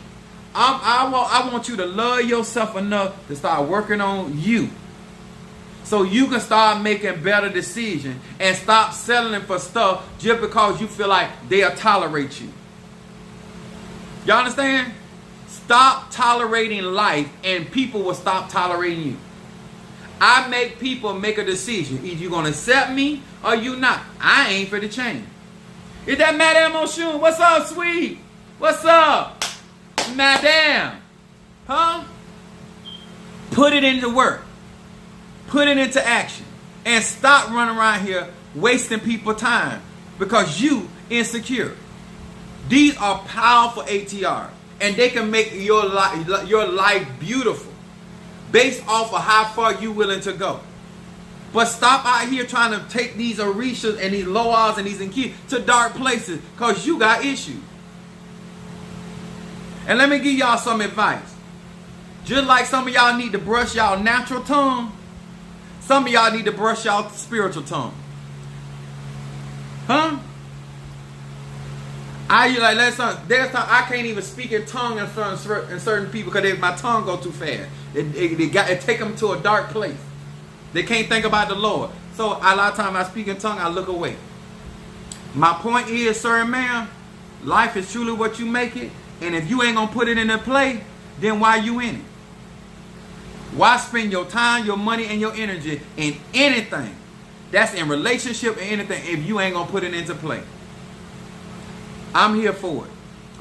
I want you to love yourself enough to start working on you. So you can start making better decisions and stop settling for stuff just because you feel like they'll tolerate you. Y'all understand? Stop tolerating life and people will stop tolerating you. I make people make a decision. Either you're going to accept me or you not. I ain't for the change. Is that Madame Oshun? What's up, sweet? What's up, Madame? Huh? Put it into work. Put it into action. And stop running around here wasting people's time because you insecure. These are powerful ATRs. And they can make your life beautiful based off of how far you willing to go. But stop out here trying to take these Orishas and these Loas and these Nki to dark places because you got issues. And let me give y'all some advice. Just like some of y'all need to brush y'all natural tongue, some of y'all need to brush y'all spiritual tongue. Huh? There's time I can't even speak in tongue in certain people because my tongue go too fast. It take them to a dark place. They can't think about the Lord. So a lot of times I speak in tongue, I look away. My point is, sir and ma'am, life is truly what you make it. And if you ain't going to put it into play, then why you in it? Why spend your time, your money, and your energy in anything that's in relationship and anything if you ain't going to put it into play? I'm here for it.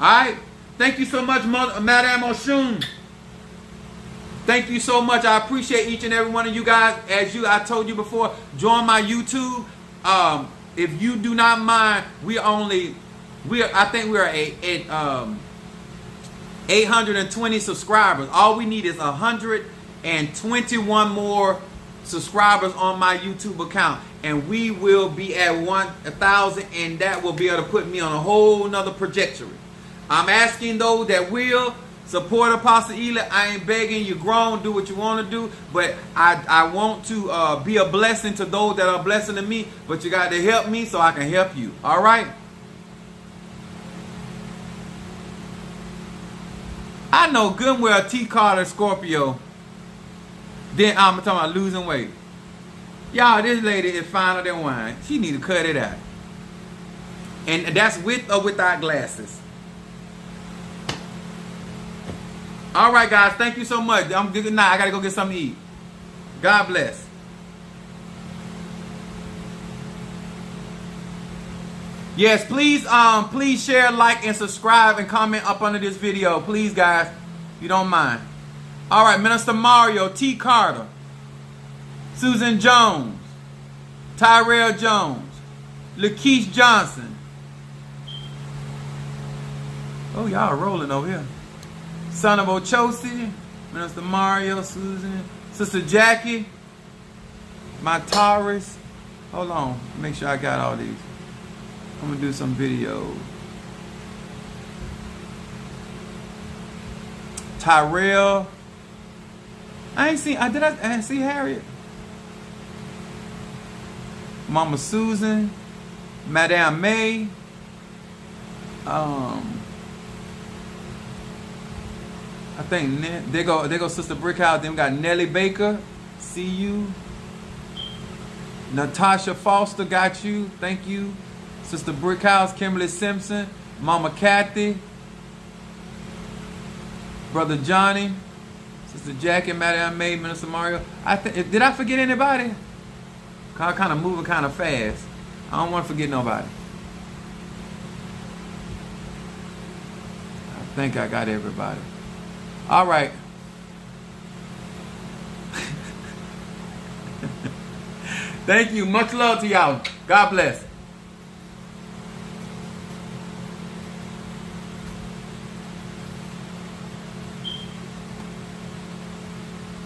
All right? Thank you so much, Madame Oshun. Thank you so much. I appreciate each and every one of you guys. I told you before, join my YouTube. If you do not mind, I think we're at 820 subscribers. All we need is 121 more subscribers on my YouTube account. And we will be at 1,000, and that will be able to put me on a whole nother trajectory. I'm asking those that will support Apostle Ely. I ain't begging you. Grown, do what you want to do. But I want to be a blessing to those that are blessing to me. But you got to help me so I can help you. All right? I know good and well T. Carter Scorpio. Then I'm talking about losing weight. Y'all, this lady is finer than wine. She need to cut it out. And that's with or without glasses. All right, guys. Thank you so much. I'm good night. I got to go get something to eat. God bless. Yes, please share, like, and subscribe and comment up under this video. Please, guys, if you don't mind. All right, Minister Mario, T. Carter, Susan Jones, Tyrell Jones, Lakeisha Johnson. Oh, y'all rolling over here. Son of Ochosi, Minister Mario, Susan, Sister Jackie, my Taurus. Hold on, make sure I got all these. I'm gonna do some video. Tyrell. I didn't see Harriet. Mama Susan, Madame May. I think they go Sister Brickhouse. Then we got Nellie Baker. See you. Natasha Foster got you. Thank you. Sister Brickhouse, Kimberly Simpson, Mama Kathy, Brother Johnny. Sister Jackie, Madam May, Minister Mario. Did I forget anybody? I'm kind of moving kind of fast. I don't want to forget nobody. I think I got everybody. All right. Thank you. Much love to y'all. God bless.